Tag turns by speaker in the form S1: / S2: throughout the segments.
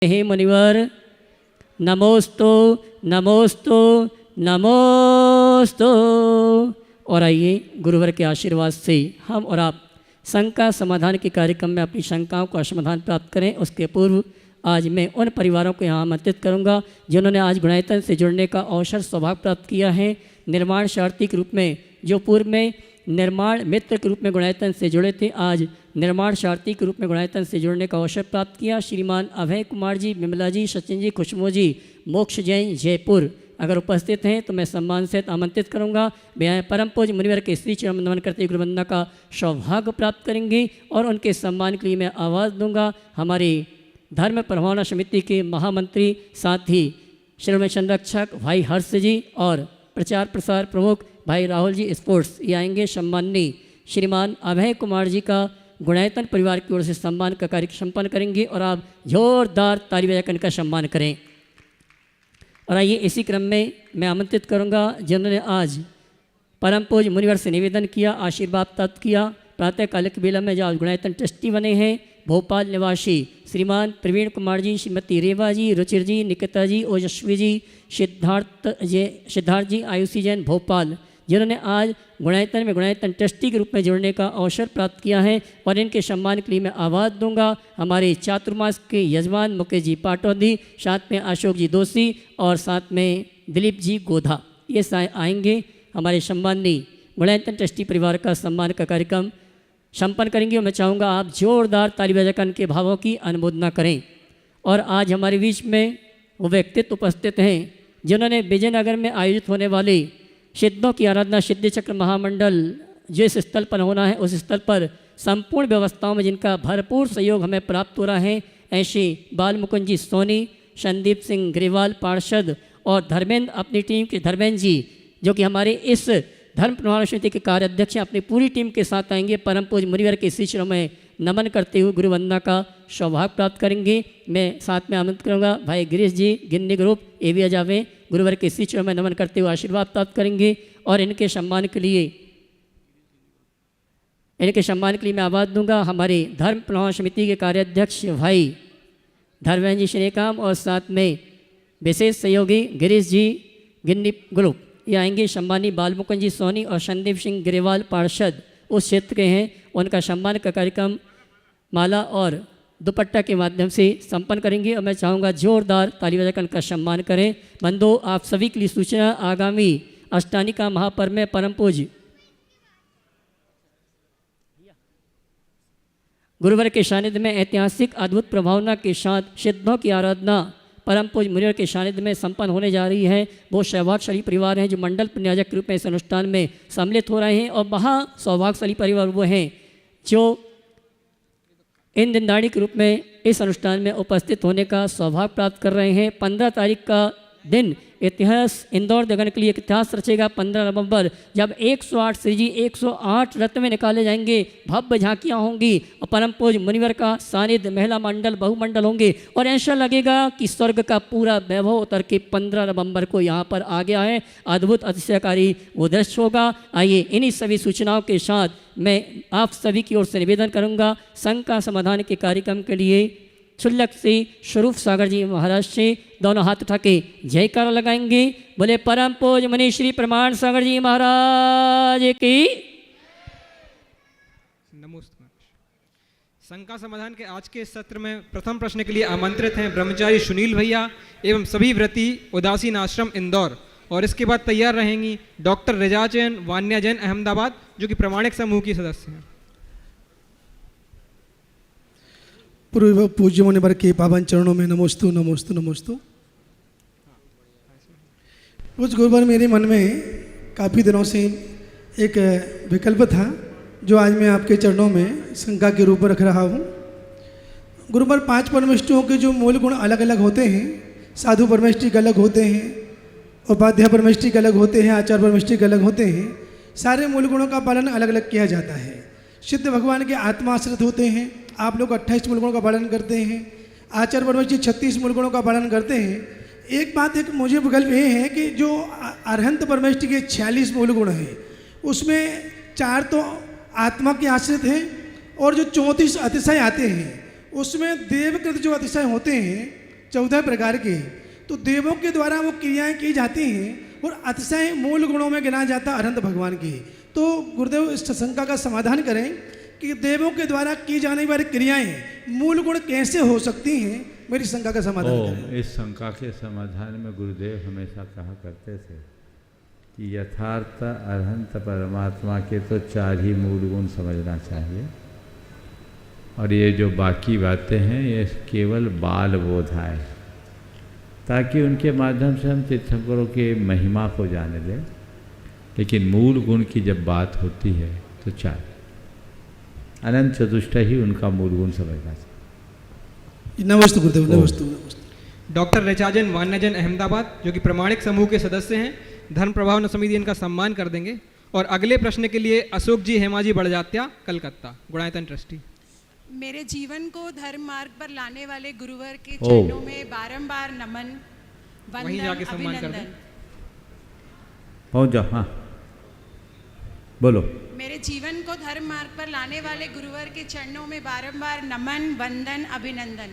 S1: हे मुनिवर नमोस्तु नमोस्तु नमोस्तु। और आइए गुरुवर के आशीर्वाद से हम और आप शंका समाधान के कार्यक्रम में अपनी शंकाओं का समाधान प्राप्त करें। उसके पूर्व आज मैं उन परिवारों को यहाँ आमंत्रित करूँगा जिन्होंने आज गुणायतन से जुड़ने का अवसर सौभाग्य प्राप्त किया है। निर्माण शार्थी के रूप में जो पूर्व में निर्माण मित्र के रूप में गुणायतन से जुड़े थे, आज निर्माण शार्थी के रूप में गुणायतन से जुड़ने का अवसर प्राप्त किया। श्रीमान अभय कुमार जी, विमला जी, सचिन जी, खुशबू जी, मोक्ष जैन, जयपुर अगर उपस्थित हैं तो मैं सम्मान से आमंत्रित करूंगा। वे परम पूज्य मुनिवर के श्री चरण नमन करते गुरुवंदना का सौभाग्य प्राप्त करेंगे और उनके सम्मान के लिए मैं आवाज़ दूंगा। हमारी धर्म प्रभावना समिति के महामंत्री साथ ही श्रम संरक्षक भाई हर्ष जी और प्रचार प्रसार प्रमुख भाई राहुल जी स्पोर्ट्स ये आएंगे। सम्माननीय श्रीमान अभय कुमार जी का गुणायतन परिवार की ओर से सम्मान का कार्यक्रम संपन्न करेंगे और आप जोरदार ताली बजाकर इनका सम्मान करें। और आइए इसी क्रम में मैं आमंत्रित करूंगा जिन्होंने आज परम पूज्य मुनिवर से निवेदन किया, आशीर्वाद प्राप्त किया। प्रातःकालिक बेला में जो आज गुणायतन ट्रस्टी बने हैं, भोपाल निवासी श्रीमान प्रवीण कुमार जी, श्रीमती रेवा जी, रुचिर जी, निकिता जी, ओजस्वी जी, सिद्धार्थ जी, आयुषी जैन भोपाल, जिन्होंने आज गुणायतन में गुणायतन ट्रस्टी के रूप में जुड़ने का अवसर प्राप्त किया है और इनके सम्मान के लिए मैं आवाज़ दूंगा। हमारे चातुर्मास के यजमान मुकेश जी पाटौदी, साथ में अशोक जी दोषी और साथ में दिलीप जी गोधा, ये आएंगे। हमारे सम्माननीय गुणायतन ट्रस्टी परिवार का सम्मान का कार्यक्रम संपन्न करेंगे और मैं चाहूँगा आप जोरदार ताली बजाकर इनके भावों की अनुमोदना करें। और आज हमारे बीच में वो व्यक्तित्व उपस्थित हैं जिन्होंने विजयनगर में आयोजित होने वाले सिद्धों की आराधना सिद्धि चक्र महामंडल जिस स्थल पर होना है उस स्थल पर संपूर्ण व्यवस्थाओं में जिनका भरपूर सहयोग हमें प्राप्त हो रहा है, ऐसे बाल मुकुंद जी सोनी, संदीप सिंह ग्रेवाल पार्षद और धर्मेंद्र अपनी टीम के धर्मेंद्र जी जो कि हमारे इस धर्म प्रभावना समिति के कार्याध्यक्ष अपनी पूरी टीम के साथ आएंगे। परम पूज्य मुनिवर के श्री चरणों में नमन करते हुए गुरुवंदना का सौभाग्य प्राप्त करेंगे। मैं साथ में आमंत्रित करूँगा भाई गिरीश जी गिन्नी ग्रुप एवी अजावे, गुरुवर के श्री चरणों में नमन करते हुए आशीर्वाद प्राप्त करेंगे और इनके सम्मान के लिए मैं आवाज़ दूंगा हमारे धर्म प्रभावना समिति के कार्याध्यक्ष भाई धर्मेंद्र जी श्रीकाम और साथ में विशेष सहयोगी गिरीश जी गिन्नी ग्रुप ये आएंगे। सम्मानी बाल मुकुंद जी सोनी और संदीप सिंह ग्रेवाल पार्षद उस क्षेत्र के हैं, उनका सम्मान का कार्यक्रम माला और दुपट्टा के माध्यम से संपन्न करेंगे और मैं चाहूँगा जोरदार ताली बजाकर उनका सम्मान करें। बंधु आप सभी के लिए सूचना, आगामी अष्टानिका महापर्व में परम पूज्य गुरुवर के सानिध्य में ऐतिहासिक अद्भुत प्रभावना के साथ सिद्धों की आराधना परम पूज्य मुनिवर के सानिध्य में संपन्न होने जा रही है। वो सौभाग्यशाली परिवार हैं जो मंडल प्रन्याजक के रूप में इस अनुष्ठान में सम्मिलित हो रहे हैं और वहाँ सौभाग्यशाली परिवार वो हैं जो इन दिनदाड़ी के रूप में इस अनुष्ठान में उपस्थित होने का सौभाग्य प्राप्त कर रहे हैं। 15 तारीख का दिन इतिहास इंदौर दगन के लिए एक इतिहास रचेगा। 15 नवंबर जब 108 श्री जी 108 रथ में निकाले जाएंगे, भव्य झांकियाँ होंगी और परम पूज्य मुनिवर का सानिध्य महिला मंडल बहुमंडल होंगे और ऐसा लगेगा कि स्वर्ग का पूरा वैभव उतर के 15 नवंबर को यहाँ पर आ गया है। अद्भुत अतिशयकारी वो दृश्य होगा। आइए इन्हीं सभी सूचनाओं के साथ मैं आप सभी की ओर से निवेदन करूँगा शंका समाधान के कार्यक्रम के लिए शुल्लक से स्वरूप सागर जी महाराज से दोनों हाथ उठा के जयकारा लगाएंगे। बोले परम पूज्य मुनि श्री प्रमाण सागर जी महाराज की
S2: नमस्कार। शंका समाधान के आज के सत्र में प्रथम प्रश्न के लिए आमंत्रित हैं ब्रह्मचारी सुनील भैया एवं सभी व्रती उदासीन आश्रम इंदौर और इसके बाद तैयार रहेंगी डॉक्टर रिजा जैन वान्या जैन अहमदाबाद जो कि प्रमाणिक समूह की सदस्य हैं।
S3: पूर्व पूज्य मुनिवर के पावन चरणों में नमोस्तु नमोस्तु नमोस्तु। पूज्य गुरुवर, मेरे मन में काफ़ी दिनों से एक विकल्प था जो आज मैं आपके चरणों में शंका के रूप में रख रहा हूँ। गुरुवर, 5 परमेष्टियों के जो मूल गुण अलग अलग होते हैं, साधु परमेष्टि अलग होते हैं, उपाध्याय परमेष्टि अलग होते हैं, आचार्य परमेष्टि अलग होते हैं, सारे मूल गुणों का पालन अलग अलग किया जाता है। सिद्ध भगवान के आत्माश्रित होते हैं, आप लोग 28 मूल गुणों का पालन करते हैं, आचार्य परमेष्टि 36 मूल गुणों का पालन करते हैं। एक बात एक मुझे विकल्प ये है कि जो अरहंत परमेष्टि के 46 मूल गुण हैं उसमें 4 तो आत्मा के आश्रित हैं और जो 34 अतिशय आते हैं उसमें देवकृत जो अतिशय होते हैं 14 प्रकार के, तो देवों के द्वारा वो क्रियाएं की जाती हैं और अतिशय मूल गुणों में गिना जाता अनंत भगवान की। तो गुरुदेव इस शंका का समाधान करें कि देवों के द्वारा की जाने वाली क्रियाएं मूल गुण कैसे हो सकती हैं, मेरी शंका का समाधान करें।
S4: इस शंका के समाधान में गुरुदेव हमेशा कहा करते थे कि यथार्थ अरहंत परमात्मा के तो 4 ही मूल गुण समझना चाहिए, और ये जो बाकी बातें हैं ये केवल बाल बोधा है, ताकि उनके माध्यम से हम तीर्थंकरों के महिमा को जाने लें। लेकिन मूल गुण की जब बात होती है तो 4 अनंत चतुष्ट ही उनका मूल गुण समझना चाहिए।
S3: नमस्ते गुरुदेव, नमस्ते नमस्ते।
S2: डॉक्टर रिचार्जन वान्यजन अहमदाबाद, जो कि प्रमाणिक समूह के सदस्य हैं, धर्म प्रभाव समिति इनका सम्मान कर देंगे। और अगले प्रश्न के लिए अशोक जी हेमाजी बड़जात्या, कलकत्ता, गुणायतन ट्रस्टी।
S5: मेरे जीवन को धर्म मार्ग पर लाने वाले गुरुवर के चरणों में बारंबार नमन,
S2: वहीं जाके
S5: वंदन,
S2: सम्मान कर दें।
S5: अभिनंदन।
S4: पहुँच जाओ, हाँ बोलो।
S5: मेरे जीवन को धर्म मार्ग पर लाने वाले गुरुवर के चरणों में बारंबार नमन, वंदन, अभिनंदन।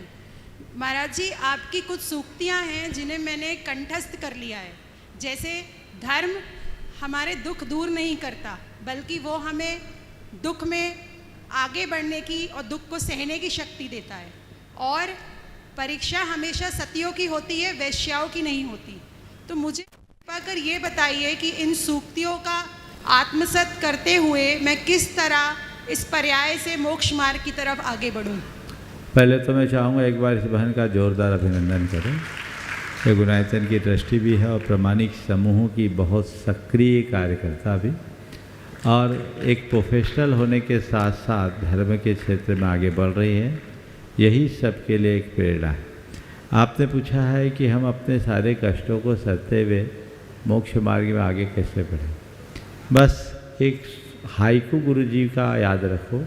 S5: महाराज जी, आपकी कुछ सूक्तियाँ हैं जिन्हें मैंने कंठस्थ कर लिया है। जैसे धर्म हमारे दुख दूर नहीं करता, बल्कि वो हमें दुख में आगे बढ़ने की और दुख को सहने की शक्ति देता है। और परीक्षा हमेशा सतियों की होती है, वैश्याओं की नहीं होती। तो मुझे कृपा कर ये बताइए कि इन सूक्तियों का आत्मसात करते हुए मैं किस तरह इस पर्याय से मोक्ष मार्ग की तरफ आगे बढ़ूं।
S4: पहले तो मैं चाहूँगा एक बार इस बहन का जोरदार अभिनंदन करें। ये गुणायतन की ट्रस्टी भी है और प्रमाणिक समूहों की बहुत सक्रिय कार्यकर्ता भी, और एक प्रोफेशनल होने के साथ साथ धर्म के क्षेत्र में आगे बढ़ रही है। यही सबके लिए एक प्रेरणा है। आपने पूछा है कि हम अपने सारे कष्टों को सहते हुए मोक्ष मार्ग में आगे कैसे बढ़ें। बस एक हाइकू गुरुजी का याद रखो,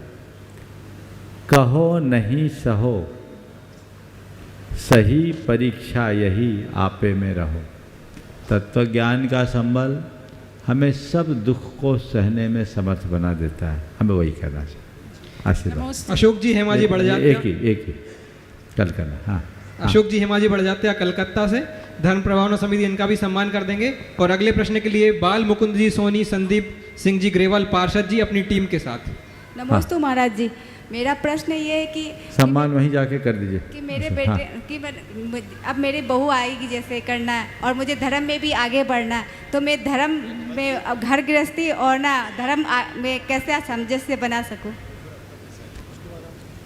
S4: कहो नहीं सहो, सही परीक्षा यही आपे में रहो। तत्व ज्ञान का संबल हमें सब दुख को सहने में समर्थ बना देता है, हमें वही करना चाहिए। आशीर्वाद।
S2: अशोक जी हेमाजी बड़जात्या,
S4: एक ही कल करना। हाँ,
S2: अशोक जी हेमाजी बड़जात्या, कलकत्ता से, धर्म प्रभाव समिति इनका भी सम्मान कर देंगे। और अगले प्रश्न के लिए बाल मुकुंद जी सोनी, संदीप सिंह जी ग्रेवाल, पार्षद जी अपनी टीम के साथ।
S6: नमस्ते महाराज जी, मेरा प्रश्न ये है कि
S4: सम्मान वहीं जाके कर दीजिए
S6: कि मेरे बेटे कि अब मेरी बहू आएगी जैसे करना है, और मुझे धर्म में भी आगे बढ़ना है, तो मैं धर्म में अब घर गृहस्थी और ना धर्म में कैसे सामंजस्य बना सकूं।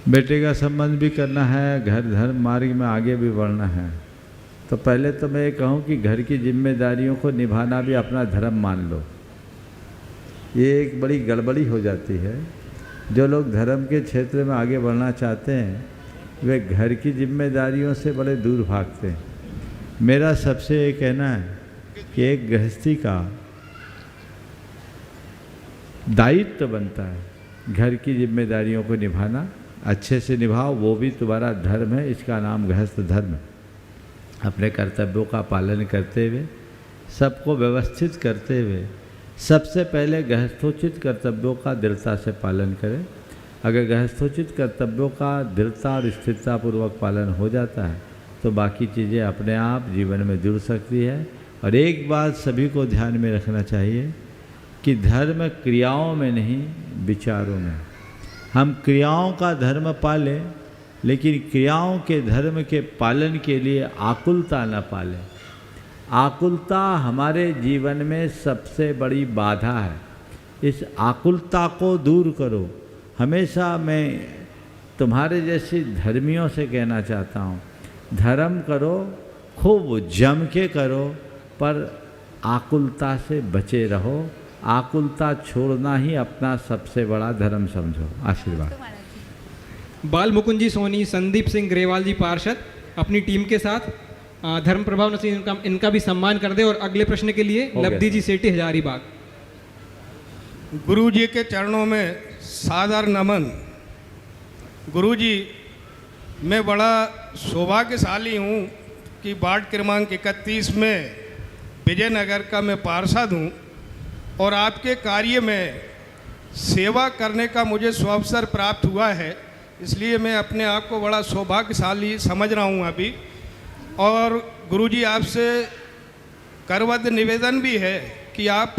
S4: बेटे का संबंध भी करना है, घर धर्म मार्ग में आगे भी बढ़ना है, तो पहले तो मैं ये कहूँ कि घर की जिम्मेदारियों को निभाना भी अपना धर्म मान लो। ये एक बड़ी गड़बड़ी हो जाती है। जो लोग धर्म के क्षेत्र में आगे बढ़ना चाहते हैं वे घर की जिम्मेदारियों से बड़े दूर भागते हैं। मेरा सबसे ये कहना है कि एक गृहस्थी का दायित्व बनता है घर की जिम्मेदारियों को निभाना। अच्छे से निभाओ, वो भी तुम्हारा धर्म है, इसका नाम गृहस्थ धर्म है। अपने कर्तव्यों का पालन करते हुए, सबको व्यवस्थित करते हुए, सबसे पहले गृहस्थोचित कर्तव्यों का दृढ़ता से पालन करें। अगर गृहस्थोचित कर्तव्यों का दृढ़ता और स्थिरतापूर्वक पालन हो जाता है तो बाकी चीज़ें अपने आप जीवन में जुड़ सकती है। और एक बात सभी को ध्यान में रखना चाहिए कि धर्म क्रियाओं में नहीं, विचारों में। हम क्रियाओं का धर्म पालें, लेकिन क्रियाओं के धर्म के पालन के लिए आकुलता न पालें। आकुलता हमारे जीवन में सबसे बड़ी बाधा है। इस आकुलता को दूर करो। हमेशा मैं तुम्हारे जैसे धर्मियों से कहना चाहता हूँ, धर्म करो, खूब जम के करो, पर आकुलता से बचे रहो। आकुलता छोड़ना ही अपना सबसे बड़ा धर्म समझो। आशीर्वाद।
S2: बाल मुकुंद जी सोनी, संदीप सिंह ग्रेवाल जी पार्षद अपनी टीम के साथ, धर्म प्रभाव नसीब इनका भी सम्मान कर दे। और अगले प्रश्न के लिए लब्धि जी सेठी, हजारीबाग।
S7: गुरु जी के चरणों में सादर नमन। गुरु जी, मैं बड़ा सौभाग्यशाली हूँ कि वार्ड क्रमांक 31 में विजयनगर का मैं पार्षद हूँ और आपके कार्य में सेवा करने का मुझे सुअवसर प्राप्त हुआ है। इसलिए मैं अपने आप को बड़ा सौभाग्यशाली समझ रहा हूँ अभी। और गुरुजी आपसे करवद निवेदन भी है कि आप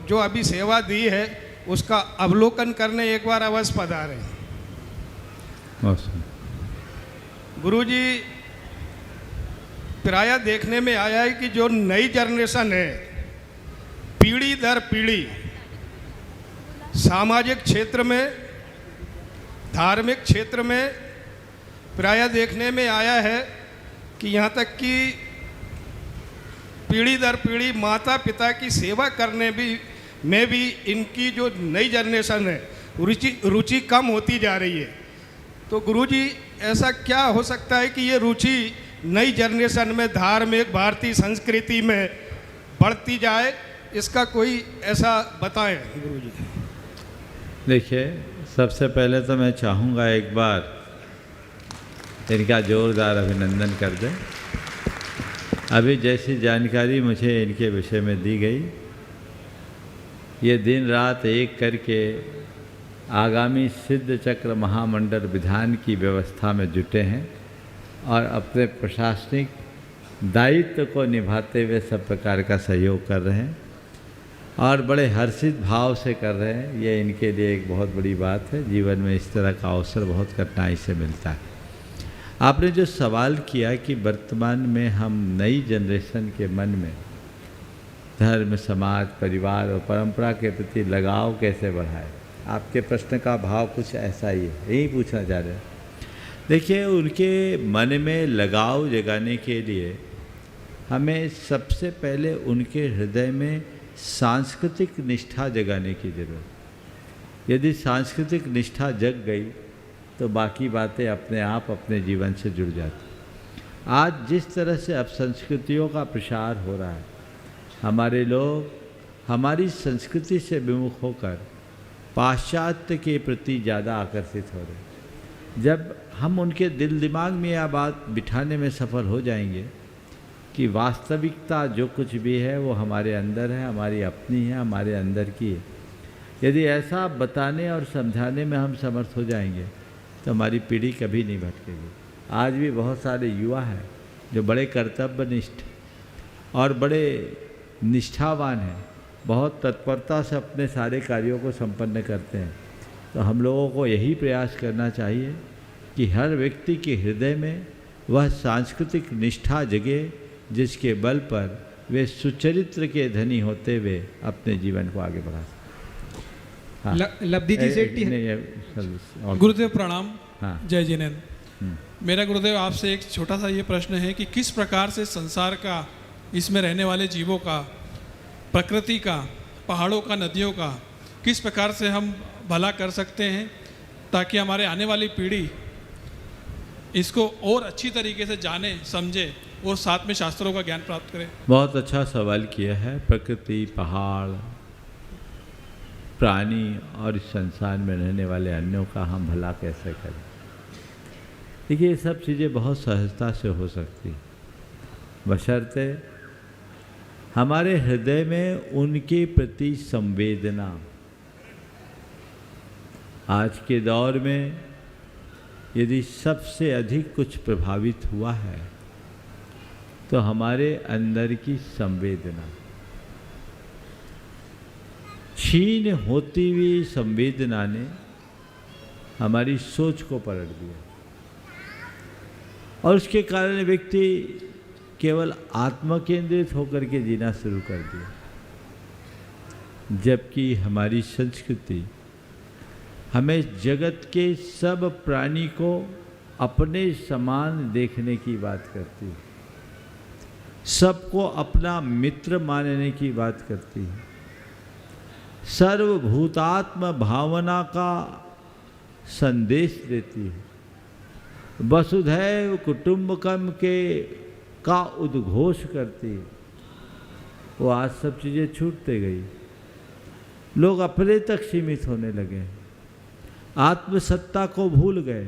S7: जो अभी सेवा दी है उसका अवलोकन करने एक बार अवश्य पधारें। गुरुजी, प्रायः देखने में आया है कि जो नई जनरेशन है, पीढ़ी दर पीढ़ी सामाजिक क्षेत्र में, धार्मिक क्षेत्र में प्रायः देखने में आया है कि यहाँ तक कि पीढ़ी दर पीढ़ी माता पिता की सेवा करने में भी इनकी जो नई जनरेशन है रुचि कम होती जा रही है। तो गुरुजी, ऐसा क्या हो सकता है कि ये रुचि नई जनरेशन में धार्मिक भारतीय संस्कृति में बढ़ती जाए? इसका कोई ऐसा बताएं गुरुजी।
S4: देखिए, सबसे पहले तो मैं चाहूँगा एक बार इनका जोरदार अभिनंदन कर दें। अभी जैसी जानकारी मुझे इनके विषय में दी गई, ये दिन रात एक करके आगामी सिद्ध चक्र महामंडल विधान की व्यवस्था में जुटे हैं और अपने प्रशासनिक दायित्व को निभाते हुए सब प्रकार का सहयोग कर रहे हैं और बड़े हर्षित भाव से कर रहे हैं। ये इनके लिए एक बहुत बड़ी बात है। जीवन में इस तरह का अवसर बहुत कठिनाई से मिलता है। आपने जो सवाल किया कि वर्तमान में हम नई जनरेशन के मन में धर्म, समाज, परिवार और परंपरा के प्रति लगाव कैसे बढ़ाए, आपके प्रश्न का भाव कुछ ऐसा ही है, यही पूछना चाह रहे हैं। देखिए, उनके मन में लगाव जगाने के लिए हमें सबसे पहले उनके हृदय में सांस्कृतिक निष्ठा जगाने की ज़रूरत। यदि सांस्कृतिक निष्ठा जग गई तो बाकी बातें अपने आप अपने जीवन से जुड़ जाती। आज जिस तरह से अब संस्कृतियों का प्रसार हो रहा है, हमारे लोग हमारी संस्कृति से विमुख होकर पाश्चात्य के प्रति ज़्यादा आकर्षित हो रहे हैं। जब हम उनके दिल दिमाग में यह बात बिठाने में सफल हो जाएंगे कि वास्तविकता जो कुछ भी है वो हमारे अंदर है, हमारी अपनी है, हमारे अंदर की है, यदि ऐसा बताने और समझाने में हम समर्थ हो जाएंगे तो हमारी पीढ़ी कभी नहीं भटकेगी। आज भी बहुत सारे युवा हैं जो बड़े कर्तव्यनिष्ठ और बड़े निष्ठावान हैं, बहुत तत्परता से अपने सारे कार्यों को संपन्न करते हैं। तो हम लोगों को यही प्रयास करना चाहिए कि हर व्यक्ति के हृदय में वह सांस्कृतिक निष्ठा जगे जिसके बल पर वे सुचरित्र के धनी होते हुए अपने जीवन को आगे बढ़ा सकें। हाँ।
S2: लब्धि जी सेठी
S8: गुरुदेव प्रणाम।
S4: हाँ।
S8: जय जिनेन्द्र। मेरा गुरुदेव आपसे एक छोटा सा ये प्रश्न है कि किस प्रकार से संसार का, इसमें रहने वाले जीवों का, प्रकृति का, पहाड़ों का, नदियों का किस प्रकार से हम भला कर सकते हैं ताकि हमारे आने वाली पीढ़ी इसको और अच्छी तरीके से जाने, समझे और साथ में शास्त्रों का ज्ञान प्राप्त करें।
S4: बहुत अच्छा सवाल किया है। प्रकृति, पहाड़, प्राणी और इस संसार में रहने वाले अन्यों का हम भला कैसे करें। देखिए, ये सब चीज़ें बहुत सहजता से हो सकती, बशर्ते हमारे हृदय में उनके प्रति संवेदना। आज के दौर में यदि सबसे अधिक कुछ प्रभावित हुआ है तो हमारे अंदर की संवेदना, क्षीण होती हुई संवेदना ने हमारी सोच को पलट दिया और उसके कारण व्यक्ति केवल आत्म केंद्रित होकर के जीना शुरू कर दिया, जबकि हमारी संस्कृति हमें जगत के सब प्राणी को अपने समान देखने की बात करती है, सबको अपना मित्र मानने की बात करती है, सर्वभूतात्म भावना का संदेश देती है, वसुधैव कुटुंबकम के का उद्घोष करती है। वो आज सब चीज़ें छूटते गई, लोग अपने तक सीमित होने लगे, आत्मसत्ता को भूल गए।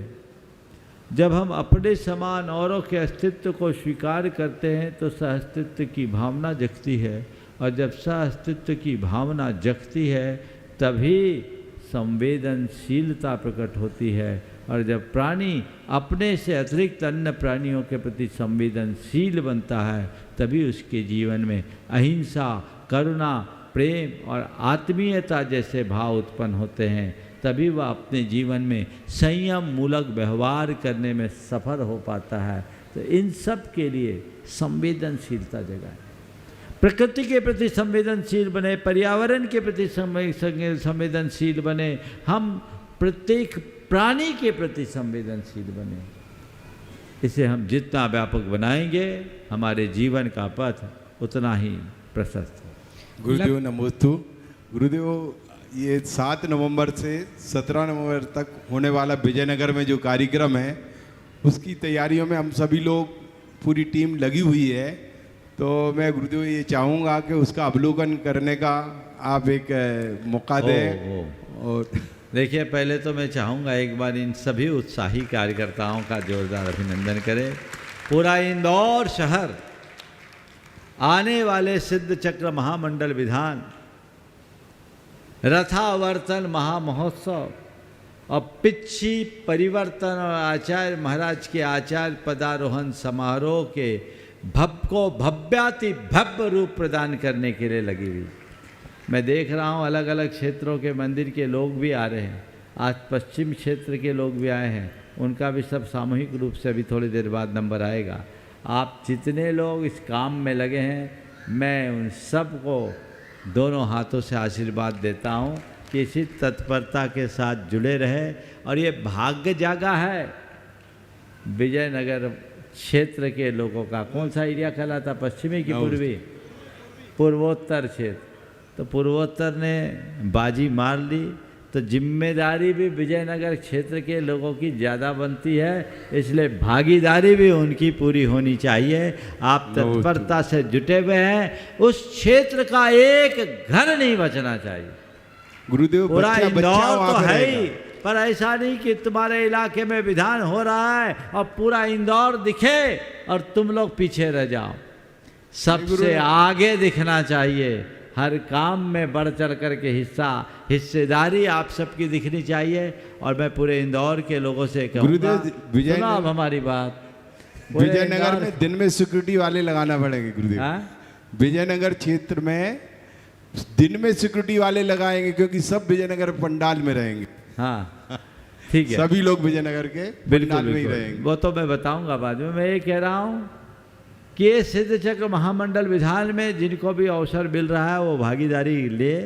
S4: जब हम अपने समान औरों के अस्तित्व को स्वीकार करते हैं तो सहअस्तित्व की भावना जगती है, और जब सहअस्तित्व की भावना जगती है तभी संवेदनशीलता प्रकट होती है और जब प्राणी अपने से अतिरिक्त अन्य प्राणियों के प्रति संवेदनशील बनता है, तभी उसके जीवन में अहिंसा, करुणा, प्रेम और आत्मीयता जैसे भाव उत्पन्न होते हैं। तभी वह अपने जीवन में संयम मूलक व्यवहार करने में सफल हो पाता है। तो इन सब के लिए संवेदनशीलता जगाए, प्रकृति के प्रति संवेदनशील बने, पर्यावरण के प्रति संवेदनशील बने, हम प्रत्येक प्राणी के प्रति संवेदनशील बने। इसे हम जितना व्यापक बनाएंगे, हमारे जीवन का पथ उतना ही प्रशस्त है।
S9: गुरुदेव नमोस्तु। गुरुदेव, ये 7 नवंबर से 17 नवंबर तक होने वाला विजयनगर में जो कार्यक्रम है, उसकी तैयारियों में हम सभी लोग, पूरी टीम लगी हुई है। तो मैं गुरुदेव ये चाहूँगा कि उसका अवलोकन करने का आप एक मौका दें। और
S4: देखिए, पहले तो मैं चाहूँगा एक बार इन सभी उत्साही कार्यकर्ताओं का जोरदार अभिनंदन करें। पूरा इंदौर शहर आने वाले सिद्ध चक्र महामंडल विधान रथावर्तन महामहोत्सव और पिच्छी परिवर्तन और आचार्य महाराज के आचार्य पदारोहण समारोह के भव्याति भव्य रूप प्रदान करने के लिए लगी हुई। मैं देख रहा हूँ अलग अलग क्षेत्रों के मंदिर के लोग भी आ रहे हैं, आज पश्चिम क्षेत्र के लोग भी आए हैं, उनका भी सब सामूहिक रूप से अभी थोड़ी देर बाद नंबर आएगा। आप जितने लोग इस काम में लगे हैं, मैं उन सब को दोनों हाथों से आशीर्वाद देता हूँ कि इसी तत्परता के साथ जुड़े रहे। और ये भाग्य जागा है विजयनगर क्षेत्र के लोगों का। कौन सा एरिया कहलाता, पश्चिमी की पूर्वी? पूर्वोत्तर क्षेत्र। तो पूर्वोत्तर ने बाजी मार ली, तो जिम्मेदारी भी विजयनगर क्षेत्र के लोगों की ज़्यादा बनती है, इसलिए भागीदारी भी उनकी पूरी होनी चाहिए। आप तत्परता से जुटे हुए हैं, उस क्षेत्र का एक घर नहीं बचना चाहिए।
S9: गुरुदेव,
S4: पूरा इंदौर तो है ही,
S9: रहेगा।
S4: पर ऐसा नहीं कि तुम्हारे इलाके में विधान हो रहा है और पूरा इंदौर दिखे और तुम लोग पीछे रह जाओ। सबसे आगे दिखना चाहिए, हर काम में बढ़ चढ़ कर के हिस्सेदारी आप सबकी दिखनी चाहिए। और मैं पूरे इंदौर के लोगों से कहूँगा, सुनो अब हमारी बात।
S9: विजयनगर में दिन में सिक्योरिटी वाले लगाना पड़ेंगे गुरुदेव। विजयनगर क्षेत्र में दिन में सिक्योरिटी वाले लगाएंगे, क्योंकि सब विजयनगर पंडाल में रहेंगे।
S4: हाँ, ठीक है,
S9: सभी लोग विजयनगर के पंडाल में ही रहेंगे।
S4: वो तो मैं बताऊंगा बाद में। मैं ये कह रहा हूँ कि ये सिद्ध चक्र महामंडल विधान में जिनको भी अवसर मिल रहा है वो भागीदारी ले।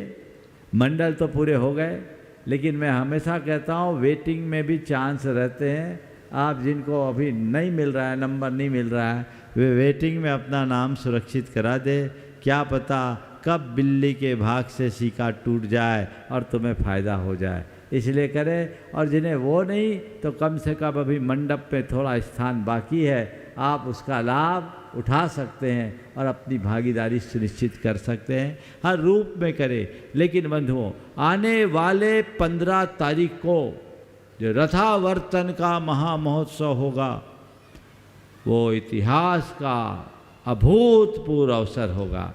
S4: मंडल तो पूरे हो गए, लेकिन मैं हमेशा कहता हूँ वेटिंग में भी चांस रहते हैं। आप जिनको अभी नहीं मिल रहा है, नंबर नहीं मिल रहा है, वे वेटिंग में अपना नाम सुरक्षित करा दे। क्या पता कब बिल्ली के भाग से सीका टूट जाए और तुम्हें फ़ायदा हो जाए, इसलिए करें। और जिन्हें वो नहीं, तो कम से कम अभी मंडप पे थोड़ा स्थान बाकी है, आप उसका लाभ उठा सकते हैं और अपनी भागीदारी सुनिश्चित कर सकते हैं, हर रूप में करें। लेकिन बंधुओं, आने वाले 15 तारीख को जो रथावर्तन का महामहोत्सव होगा, वो इतिहास का अभूतपूर्व अवसर होगा।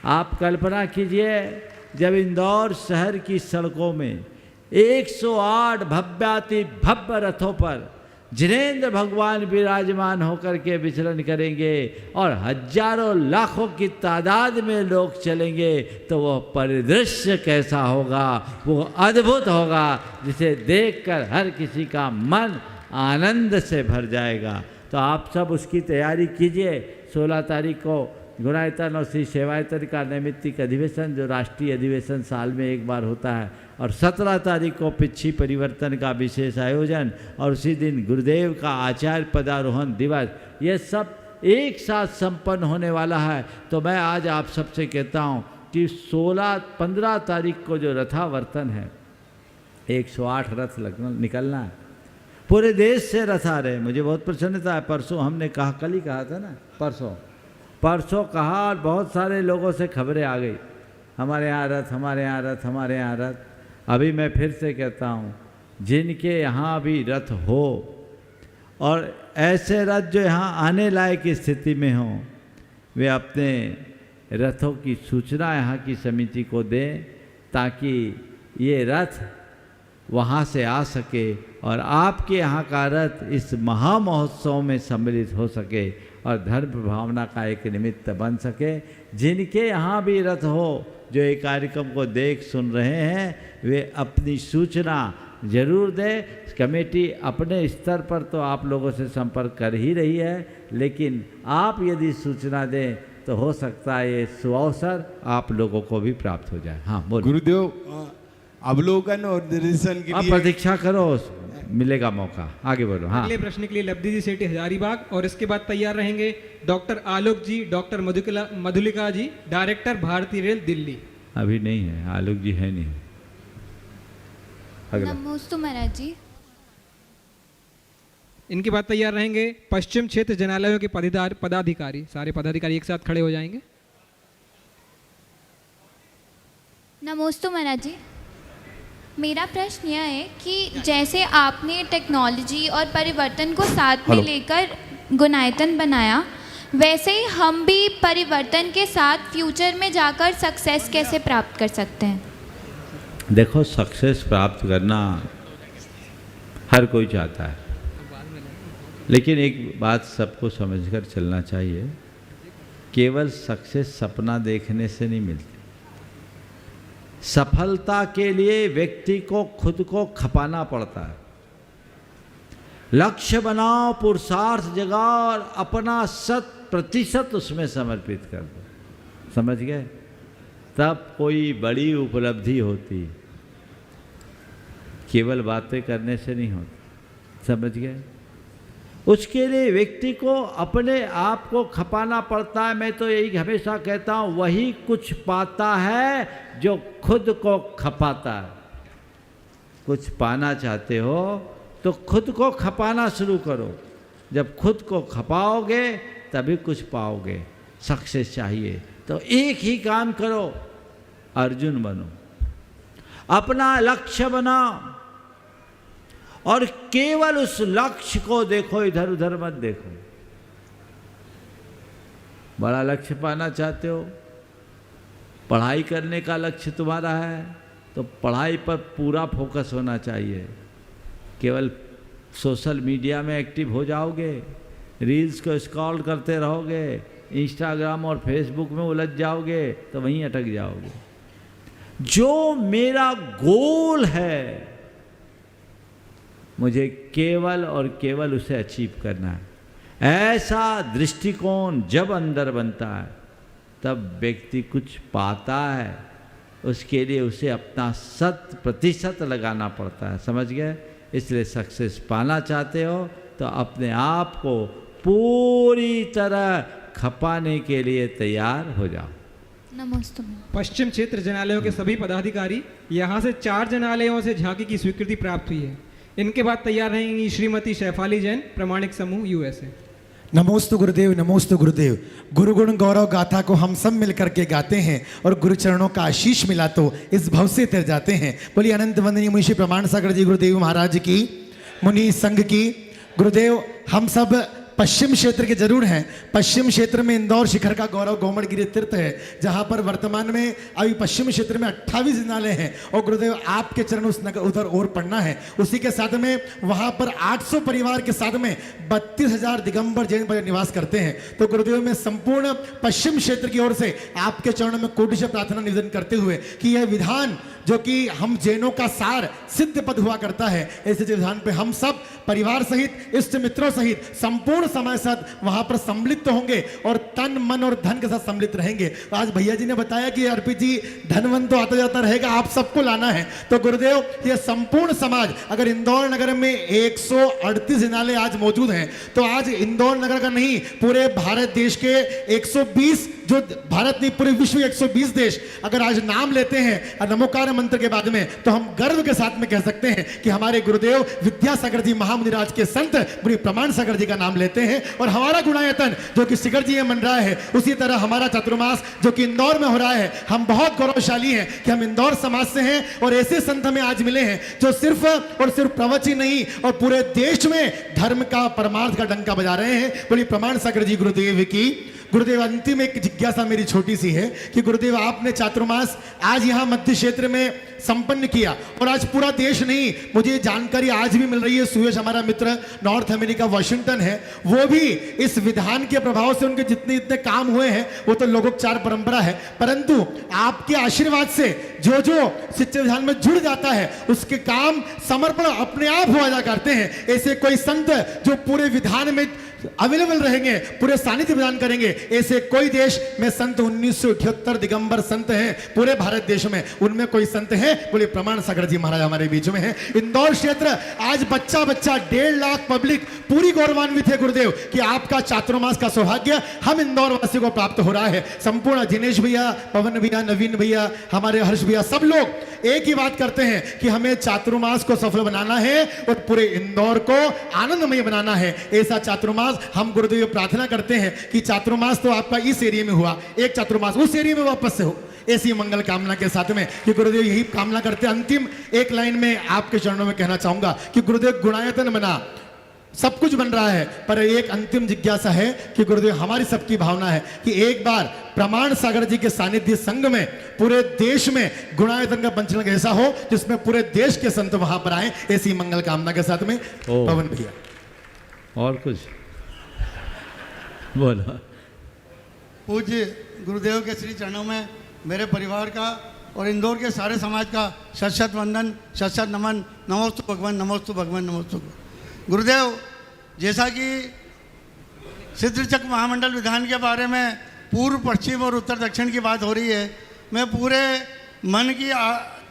S4: आप कल्पना कीजिए, जब इंदौर शहर की सड़कों में 108 भव्याति भव्य रथों पर जिनेंद्र भगवान विराजमान होकर के विचरण करेंगे और हजारों लाखों की तादाद में लोग चलेंगे, तो वह परिदृश्य कैसा होगा, वो अद्भुत होगा, जिसे देखकर हर किसी का मन आनंद से भर जाएगा। तो आप सब उसकी तैयारी कीजिए। 16 तारीख को गुणायतन और श्री सेवायतन का नैमित्तिक अधिवेशन, जो राष्ट्रीय अधिवेशन साल में एक बार होता है, और 17 तारीख को पिच्छी परिवर्तन का विशेष आयोजन, और उसी दिन गुरुदेव का आचार्य पदारोहण दिवस, ये सब एक साथ संपन्न होने वाला है। तो मैं आज आप सबसे कहता हूँ कि 15 तारीख को जो रथावर्तन है, 108 रथ निकलना है, पूरे देश से रथ आ रहे हैं। मुझे बहुत प्रसन्नता है। परसों हमने कहा, कल ही कहा था ना, परसों कहा, और बहुत सारे लोगों से खबरें आ गई, हमारे यहाँ रथ, हमारे यहाँ रथ, हमारे यहाँ रथ। अभी मैं फिर से कहता हूँ, जिनके यहाँ भी रथ हो और ऐसे रथ जो यहाँ आने लायक स्थिति में हों, वे अपने रथों की सूचना यहाँ की समिति को दें, ताकि ये रथ वहाँ से आ सके और आपके यहाँ का रथ इस महामहोत्सव में सम्मिलित हो सके और धर्म भावना का एक निमित्त बन सके। जिनके यहाँ भी रथ हो, जो ये कार्यक्रम को देख सुन रहे हैं, वे अपनी सूचना जरूर दें। कमेटी अपने स्तर पर तो आप लोगों से संपर्क कर ही रही है, लेकिन आप यदि सूचना दें तो हो सकता है ये सुअवसर आप लोगों को भी प्राप्त हो जाए। हाँ बोलो।
S9: गुरुदेव, अवलोकन और निर्देशन के
S4: आप
S9: लिए
S4: प्रतीक्षा करो, मिलेगा मौका। आगे बोलो। हाँ,
S2: अगले प्रश्न के लिए लब्धि जी सेठी हजारीबाग, और इसके बाद तैयार रहेंगे डॉक्टर आलोक जी, डॉक्टर मधुलिका जी, डायरेक्टर भारतीय रेल दिल्ली।
S4: अभी नहीं है, आलोक जी है नहीं। अगला।
S10: नमोस्तु महाराज जी।
S2: इनके बाद तैयार रहेंगे पश्चिम क्षेत्र जनालयों के पदाधिकारी। सारे पदाधिकारी एक साथ खड़े हो जाएंगे।
S10: नमोस्तु महाराज जी। मेरा प्रश्न यह है कि जैसे आपने टेक्नोलॉजी और परिवर्तन को साथ में लेकर गुणायतन बनाया, वैसे ही हम भी परिवर्तन के साथ फ्यूचर में जाकर सक्सेस कैसे प्राप्त कर सकते हैं?
S4: देखो, सक्सेस प्राप्त करना हर कोई चाहता है, लेकिन एक बात सबको समझकर चलना चाहिए, केवल सक्सेस सपना देखने से नहीं मिलती। सफलता के लिए व्यक्ति को खुद को खपाना पड़ता है। लक्ष्य बनाओ, पुरुषार्थ जगाओ और अपना 100% उसमें समर्पित कर दो। समझ गए? तब कोई बड़ी उपलब्धि होती, केवल बातें करने से नहीं होती। समझ गए? उसके लिए व्यक्ति को अपने आप को खपाना पड़ता है। मैं तो यही हमेशा कहता हूँ, वही कुछ पाता है जो खुद को खपाता है। कुछ पाना चाहते हो तो खुद को खपाना शुरू करो। जब खुद को खपाओगे तभी कुछ पाओगे। सक्सेस चाहिए तो एक ही काम करो, अर्जुन बनो, अपना लक्ष्य बनाओ और केवल उस लक्ष्य को देखो, इधर उधर मत देखो। बड़ा लक्ष्य पाना चाहते हो, पढ़ाई करने का लक्ष्य तुम्हारा है, तो पढ़ाई पर पूरा फोकस होना चाहिए। केवल सोशल मीडिया में एक्टिव हो जाओगे, रील्स को स्क्रॉल करते रहोगे, इंस्टाग्राम और फेसबुक में उलझ जाओगे तो वहीं अटक जाओगे। जो मेरा गोल है, मुझे केवल और केवल उसे अचीव करना है, ऐसा दृष्टिकोण जब अंदर बनता है तब व्यक्ति कुछ पाता है। उसके लिए उसे अपना 100% लगाना पड़ता है। समझ गए? इसलिए सक्सेस पाना चाहते हो तो अपने आप को पूरी तरह खपाने के लिए तैयार हो जाओ।
S10: नमस्ते।
S2: पश्चिम क्षेत्र जनालयों के सभी पदाधिकारी, यहाँ से 4 जनालयों से झांकी की स्वीकृति प्राप्त हुई है। इनके बाद तैयार रहेंगी श्रीमती शैफाली जैन, प्रमाणिक समूह यूएसए।
S11: नमोस्तु गुरुदेव, नमोस्तु गुरुदेव। गुरु गुण गौरव गाथा को हम सब मिलकर के गाते हैं और गुरु चरणों का आशीष मिला तो इस भव से तर जाते हैं। बोलिए अनंत वंदनीय मुनि श्री प्रमाण सागर जी गुरुदेव महाराज की, मुनि संघ की। गुरुदेव, हम सब पश्चिम क्षेत्र के जरूर हैं। पश्चिम क्षेत्र में इंदौर शिखर का गौरव गोमड़गिरी तीर्थ है, जहां पर वर्तमान में अभी पश्चिम क्षेत्र में 28 जिनालय हैं और गुरुदेव आपके चरण उस नगर उधर और पढ़ना है। उसी के साथ में वहां पर 800 परिवार के साथ में 32,000 दिगंबर जैन निवास करते हैं। तो गुरुदेव में संपूर्ण पश्चिम क्षेत्र की ओर से आपके चरणों में कोटि से प्रार्थना निवेदन करते हुए कि यह विधान जो कि हम जैनों का सार सिद्ध पद हुआ करता है, ऐसे विधान पे हम सब परिवार सहित, इष्ट मित्रों सहित संपूर्ण समय साथ वहां पर सम्मिलित तो होंगे और तन मन और धन के साथ सम्मिलित रहेंगे। तो आज भैया जी ने बताया कि अर्पित जी धनवन तो आता जाता रहेगा, आप सबको लाना है। तो गुरुदेव, ये संपूर्ण समाज, अगर इंदौर नगर में 138 जिनालय आज मौजूद हैं, तो आज इंदौर नगर का नहीं, पूरे भारत देश के 120, जो भारत नहीं पूरे विश्व 120 देश अगर आज नाम लेते हैं नमोकार मंत्र के बाद में, तो हम गर्व के साथ में कह सकते हैं कि हमारे गुरुदेव विद्यासागर जी महामुनिराज के संत गुरु प्रमाण सागर जी का नाम लेते हैं। और हमारा गुणायतन जो कि शिखर जी में मन रहा है, उसी तरह हमारा चातुर्मास जो कि इंदौर में हो रहा है, हम बहुत गौरवशाली हैं कि हम इंदौर समाज से हैं और ऐसे संत हमें आज मिले हैं जो सिर्फ और सिर्फ प्रवचन नहीं और पूरे देश में धर्म का परमार्थ का डंका बजा रहे हैं। बोलिए प्रमाण सागर जी गुरुदेव की, गुरुदेव अंतिम एक जिज्ञासा मेरी छोटी सी है कि गुरुदेव आपने चातुर्मास आज यहाँ मध्य क्षेत्र में संपन्न किया और आज पूरा देश नहीं, मुझे जानकारी आज भी मिल रही है, सुयश हमारा मित्र नॉर्थ अमेरिका वाशिंगटन है, वो भी इस विधान के प्रभाव से उनके जितने इतने काम हुए हैं वो तो लोकोपचार परंपरा है, परंतु आपके आशीर्वाद से जो जो शिक्षा विधान में जुड़ जाता है उसके काम समर्पण अपने आप हो जा करते हैं। ऐसे कोई संत जो पूरे विधान में अवेलेबल रहेंगे, पूरे सानिध्य प्रदान करेंगे, ऐसे कोई देश में संत 1978 दिगंबर संत हैं पूरे भारत देश में, उनमें कोई संत है बोले प्रमाण सागर जी महाराज हमारे बीच में हैं। इंदौर क्षेत्र आज बच्चा 1.5 लाख पब्लिक पूरी गौरवान्वित है गुरुदेव कि आपका चातुर्मास का सौभाग्य हम इंदौर वासियों को प्राप्त हो रहा है। संपूर्ण दिनेश भैया, पवन भैया, नवीन भैया, हमारे हर्ष भैया, सब लोग एक ही बात करते हैं कि हमें चातुर्मास को सफल बनाना है और पूरे इंदौर को आनंदमय बनाना है। ऐसा चातुर्मास हम गुरुदेव प्रार्थना करते हैं कि चातुर्मास तो आपका इस एरिया में हुआ, एक चातुर्मास उस एरिया में वापस से हो, ऐसी मंगल कामना के साथ में कि गुरुदेव यही कामना करते हैं। अंतिम एक लाइन में आपके चरणों में कहना चाहूंगा कि गुरुदेव गुणायतन बना, सब कुछ बन रहा है, पर एक अंतिम जिज्ञासा है कि गुरुदेव हमारी सबकी भावना है कि एक बार प्रमाण सागर जी के सानिध्य संग में पूरे देश में गुणायतन का पंचनग ऐसा हो जिसमें पूरे देश के संत वहां पर आए, ऐसी मंगल कामना के साथ में। पवन भैया
S4: और कुछ बोलो।
S12: पूज्य गुरुदेव के श्री चरणों में मेरे परिवार का और इंदौर के सारे समाज का शत शत वंदन, शत शत नमन। नमोस्तु भगवान, नमोस्तु भगवान, नमोस्तु गुरुदेव। जैसा कि सिद्धचक महामंडल विधान के बारे में पूर्व पश्चिम और उत्तर दक्षिण की बात हो रही है, मैं पूरे मन की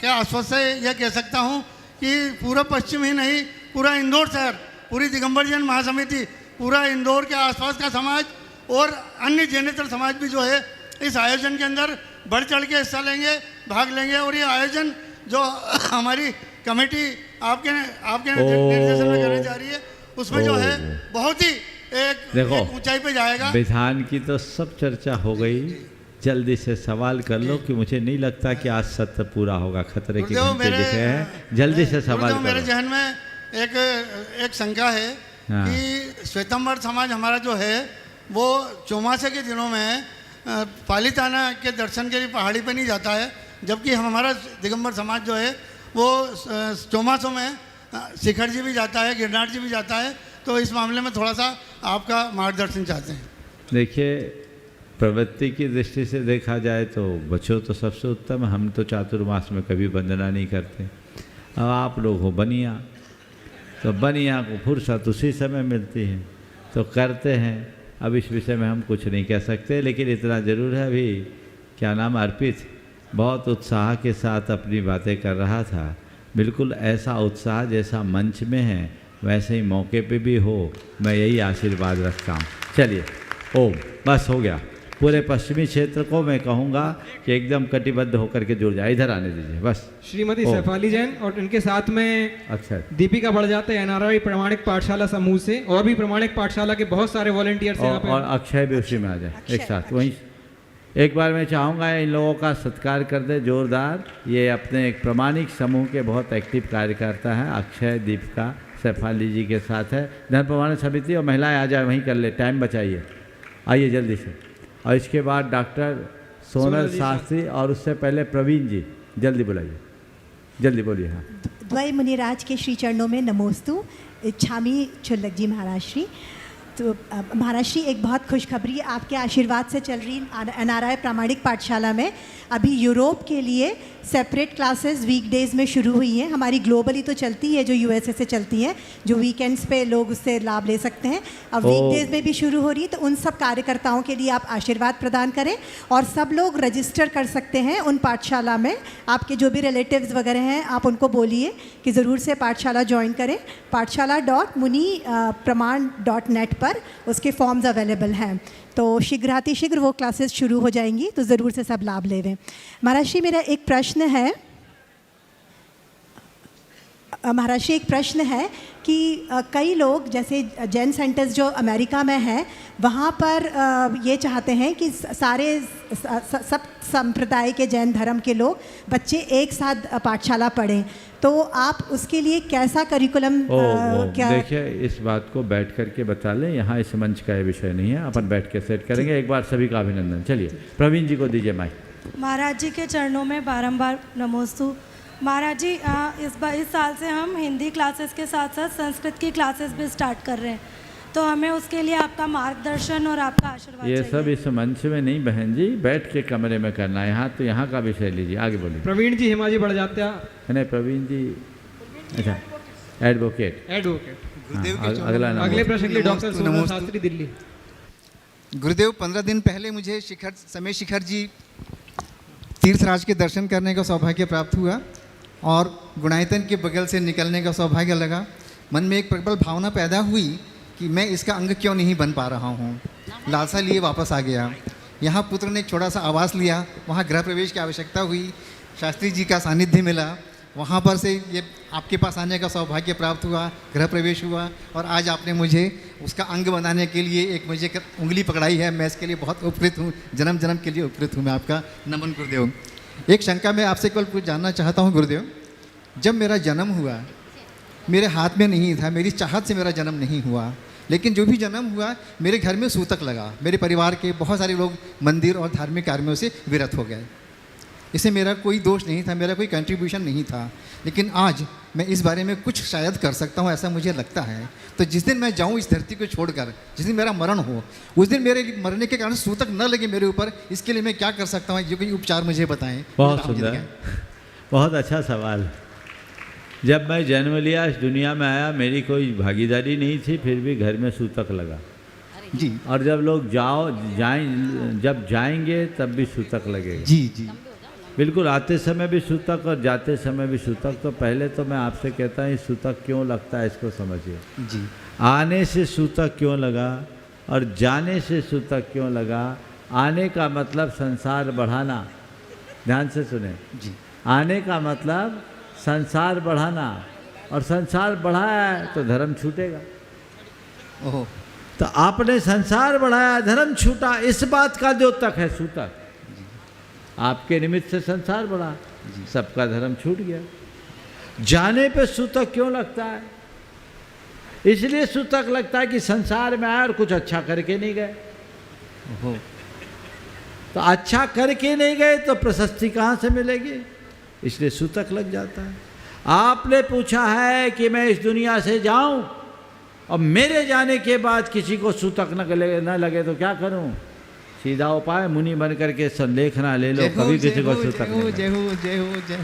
S12: के आश्वास से यह कह सकता हूँ कि पूरा पश्चिम ही नहीं, पूरा इंदौर शहर, पूरी दिगंबर जैन महासमिति, पूरा इंदौर के आसपास का समाज और अन्य जैनेतर समाज भी जो है इस आयोजन के अंदर बढ़ चढ़ के हिस्सा लेंगे, भाग लेंगे। और ये आयोजन जो हमारी कमेटी आपके निर्देशन में करने जा रही है उसमें जो है बहुत ही एक ऊंचाई पे जाएगा।
S4: विधान की तो सब चर्चा हो गई, जल्दी से सवाल कर लो कि मुझे नहीं लगता कि आज सत्र पूरा होगा, खतरे की घंटे दिखे हैं, जल्दी से सवाल करो।
S12: मेरे जहन में एक शंका है कि श्वेतंबर समाज हमारा जो है वो चौमासे के दिनों में पालीताना के दर्शन के लिए पहाड़ी पे नहीं जाता है, जबकि हमारा दिगंबर समाज जो है वो चौमासों में शिखर जी भी जाता है, गिरनार जी भी जाता है। तो इस मामले में थोड़ा सा आपका मार्गदर्शन चाहते हैं।
S4: देखिए, प्रवृत्ति की दृष्टि से देखा जाए तो बच्चों तो सबसे उत्तम, हम तो चातुर्मास में कभी वंदना नहीं करते। अब आप लोग हो बनिया, तो बनिया को फुर्सत उसी समय मिलती है तो करते हैं। अब इस विषय में हम कुछ नहीं कह सकते, लेकिन इतना ज़रूर है अभी क्या नाम अर्पित बहुत उत्साह के साथ अपनी बातें कर रहा था। बिल्कुल ऐसा उत्साह जैसा मंच में है वैसे ही मौके पे भी हो, मैं यही आशीर्वाद रखता हूँ। चलिए, ओम, बस हो गया। पूरे पश्चिमी क्षेत्र को मैं कहूँगा कि एकदम कटिबद्ध होकर के जुड़ जाए। इधर आने दीजिए बस।
S2: श्रीमती सैफाली जैन और इनके साथ में
S4: अच्छा
S2: दीपिका बढ़ जाते हैं NRI प्रमाणिक पाठशाला समूह से, और भी प्रमाणिक पाठशाला के बहुत सारे वॉलंटियर्स यहाँ पे,
S4: और अक्षय भी उसी में आ जाए एक साथ वहीं। एक बार मैं चाहूँगा इन लोगों का सत्कार कर दे जोरदार। ये अपने एक प्रमाणिक समूह के बहुत एक्टिव कार्यकर्ता हैं। अक्षय, दीपिका, सैफाली जी के साथ है। धर्म प्रमाणन समिति और महिलाएं आ जाए, वहीं कर ले, टाइम बचाइए, आइए जल्दी से। और इसके बाद डॉक्टर सोनल शास्त्री और उससे पहले प्रवीण जी, जल्दी बुलाइए, जल्दी बोलिए। हाँ,
S13: द्वय मुनिराज के श्री चरणों में नमोस्तु। छामी चुल्लक जी महाराज श्री। तो महाराज श्री, एक बहुत खुशखबरी आपके आशीर्वाद से चल रही NRI प्रामाणिक पाठशाला में अभी यूरोप के लिए सेपरेट क्लासेस वीकडेज़ में शुरू हुई हैं। हमारी ग्लोबली तो चलती है, जो USA से चलती हैं, जो वीकेंड्स पे लोग उससे लाभ ले सकते हैं। अब वीकडेज़ में भी शुरू हो रही है, तो उन सब कार्यकर्ताओं के लिए आप आशीर्वाद प्रदान करें और सब लोग रजिस्टर कर सकते हैं उन पाठशाला में। आपके जो भी रिलेटिव्स वगैरह हैं आप उनको बोलिए कि ज़रूर से पाठशाला ज्वाइन करें। पाठशाला.munipraman.net पर उसके फॉर्म्स अवेलेबल हैं। तो शीघ्रातिशीघ्र वो क्लासेस शुरू हो जाएंगी, तो ज़रूर से सब लाभ ले रहे हैं। महाराज श्री, मेरा एक प्रश्न है। महाराज जी, एक प्रश्न है कि कई लोग जैसे जैन सेंटर्स जो अमेरिका में हैं वहाँ पर ये चाहते हैं कि सारे सब संप्रदाय के जैन धर्म के लोग बच्चे एक साथ पाठशाला पढ़ें, तो आप उसके लिए कैसा करिकुलम क्या?
S4: देखिए, इस बात को बैठ करके बता लें, यहाँ इस मंच का ये विषय नहीं है, अपन बैठ के सेट करेंगे। एक बार सभी का अभिनंदन। चलिए प्रवीण जी को दीजिए माइक।
S14: महाराज जी के चरणों में बारंबार नमोस्तु। महाराज जी, इस साल से हम हिंदी क्लासेस के साथ साथ संस्कृत की क्लासेस भी स्टार्ट कर रहे हैं, तो हमें उसके लिए आपका मार्गदर्शन और आपका आशीर्वाद
S4: ये
S14: चाहिए।
S4: सब इस मंच में नहीं बहन जी, बैठ के कमरे में करना है। यहाँ तो यहाँ का विषय लीजिए, आगे बोलिए।
S2: प्रवीण जी हिमाजी बढ़ जाते हैं।
S4: नहीं, प्रवीण जी, अच्छा, एडवोकेट। अगला नाम।
S2: अगले प्रश्न के लिए डॉक्टर सोनल शास्त्री, दिल्ली।
S15: गुरुदेव, 15 दिन पहले मुझे समय शिखर जी तीर्थराज के दर्शन करने का सौभाग्य प्राप्त हुआ और गुणायतन के बगल से निकलने का सौभाग्य लगा। मन में एक प्रबल भावना पैदा हुई कि मैं इसका अंग क्यों नहीं बन पा रहा हूँ। लालसा लिए वापस आ गया। यहाँ पुत्र ने एक छोटा सा आवास लिया, वहाँ गृह प्रवेश की आवश्यकता हुई, शास्त्री जी का सानिध्य मिला, वहाँ पर से ये आपके पास आने का सौभाग्य प्राप्त हुआ, गृह प्रवेश हुआ और आज आपने मुझे उसका अंग बनाने के लिए एक मुझे उंगली पकड़ाई है। मैं इसके लिए बहुत उपकृत हूँ, जन्म जन्म के लिए उपकृत हूँ। मैं आपका नमन गुरुदेव। एक शंका मैं आपसे केवल कुछ जानना चाहता हूँ गुरुदेव। जब मेरा जन्म हुआ, मेरे हाथ में नहीं था, मेरी चाहत से मेरा जन्म नहीं हुआ, लेकिन जो भी जन्म हुआ मेरे घर में सूतक लगा। मेरे परिवार के बहुत सारे लोग मंदिर और धार्मिक कार्यों से विरत हो गए। इससे मेरा कोई दोष नहीं था, मेरा कोई कंट्रीब्यूशन नहीं था, लेकिन आज मैं इस बारे में कुछ शायद कर सकता हूँ, ऐसा मुझे लगता है। तो जिस दिन मैं जाऊँ इस धरती को छोड़कर, जिस दिन मेरा मरण हो, उस दिन मेरे मरने के कारण सूतक न लगे मेरे ऊपर, इसके लिए मैं क्या कर सकता हूँ? ये कोई उपचार मुझे बताएं।
S4: बहुत सुंदर, बहुत अच्छा सवाल। जब मैं जन्म लिया, इस दुनिया में आया, मेरी कोई भागीदारी नहीं थी, फिर भी घर में सूतक लगा
S15: जी।
S4: और जब लोग जब जाएंगे तब भी सूतक लगेगा।
S15: जी जी,
S4: बिल्कुल। आते समय भी सूतक और जाते समय भी सूतक। तो पहले तो मैं आपसे कहता हूँ, सूतक क्यों लगता है इसको समझिए
S15: जी।
S4: आने से सूतक क्यों लगा और जाने से सूतक क्यों लगा? आने का मतलब संसार बढ़ाना, ध्यान से सुने
S15: जी।
S4: आने का मतलब संसार बढ़ाना, और संसार बढ़ाया तो धर्म छूटेगा।
S15: ओहो,
S4: तो आपने संसार बढ़ाया, धर्म छूटा, इस बात का द्योतक है सूतक। आपके निमित्त से संसार बढ़ा, सबका धर्म छूट गया। जाने पे सूतक क्यों लगता है? इसलिए सूतक लगता है कि संसार में आए और कुछ अच्छा करके नहीं गए। तो अच्छा करके नहीं गए तो प्रशस्ति कहाँ से मिलेगी? इसलिए सूतक लग जाता है। आपने पूछा है कि मैं इस दुनिया से जाऊं और मेरे जाने के बाद किसी को सूतक न लगे तो क्या करूं? सीधा उपाय, मुनि बन करके संलेखना ले लो, कभी किसी को सूतक नहीं लगे।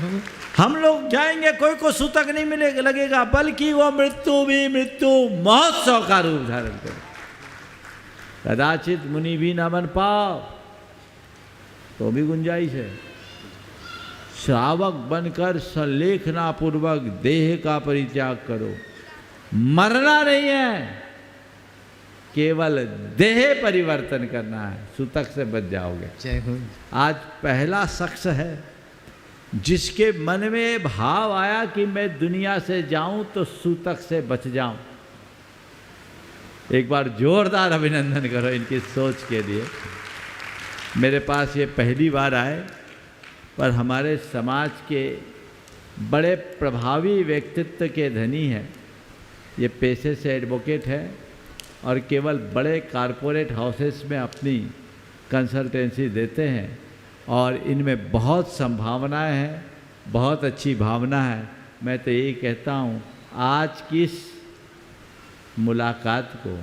S4: हम लोग जाएंगे, कोई को सूतक नहीं मिलेगा लगेगा, बल्कि वो मृत्यु भी मृत्यु महोत्सव का रूप धारण करे। कदाचित मुनि भी न बन पाओ तो भी गुंजाइश है। श्रावक बनकर संलेखना पूर्वक देह का परित्याग करो। मरना नहीं है, केवल देह परिवर्तन करना है, सूतक से बच जाओगे।
S15: जय हो।
S4: आज पहला शख्स है जिसके मन में भाव आया कि मैं दुनिया से जाऊं तो सूतक से बच जाऊं। एक बार जोरदार अभिनंदन करो इनकी सोच के लिए। मेरे पास ये पहली बार आए, पर हमारे समाज के बड़े प्रभावी व्यक्तित्व के धनी हैं। ये पेशे से एडवोकेट है और केवल बड़े कारपोरेट हाउसेस में अपनी कंसल्टेंसी देते हैं और इनमें बहुत संभावनाएं हैं, बहुत अच्छी भावना है। मैं तो यही कहता हूँ, आज की इस मुलाकात को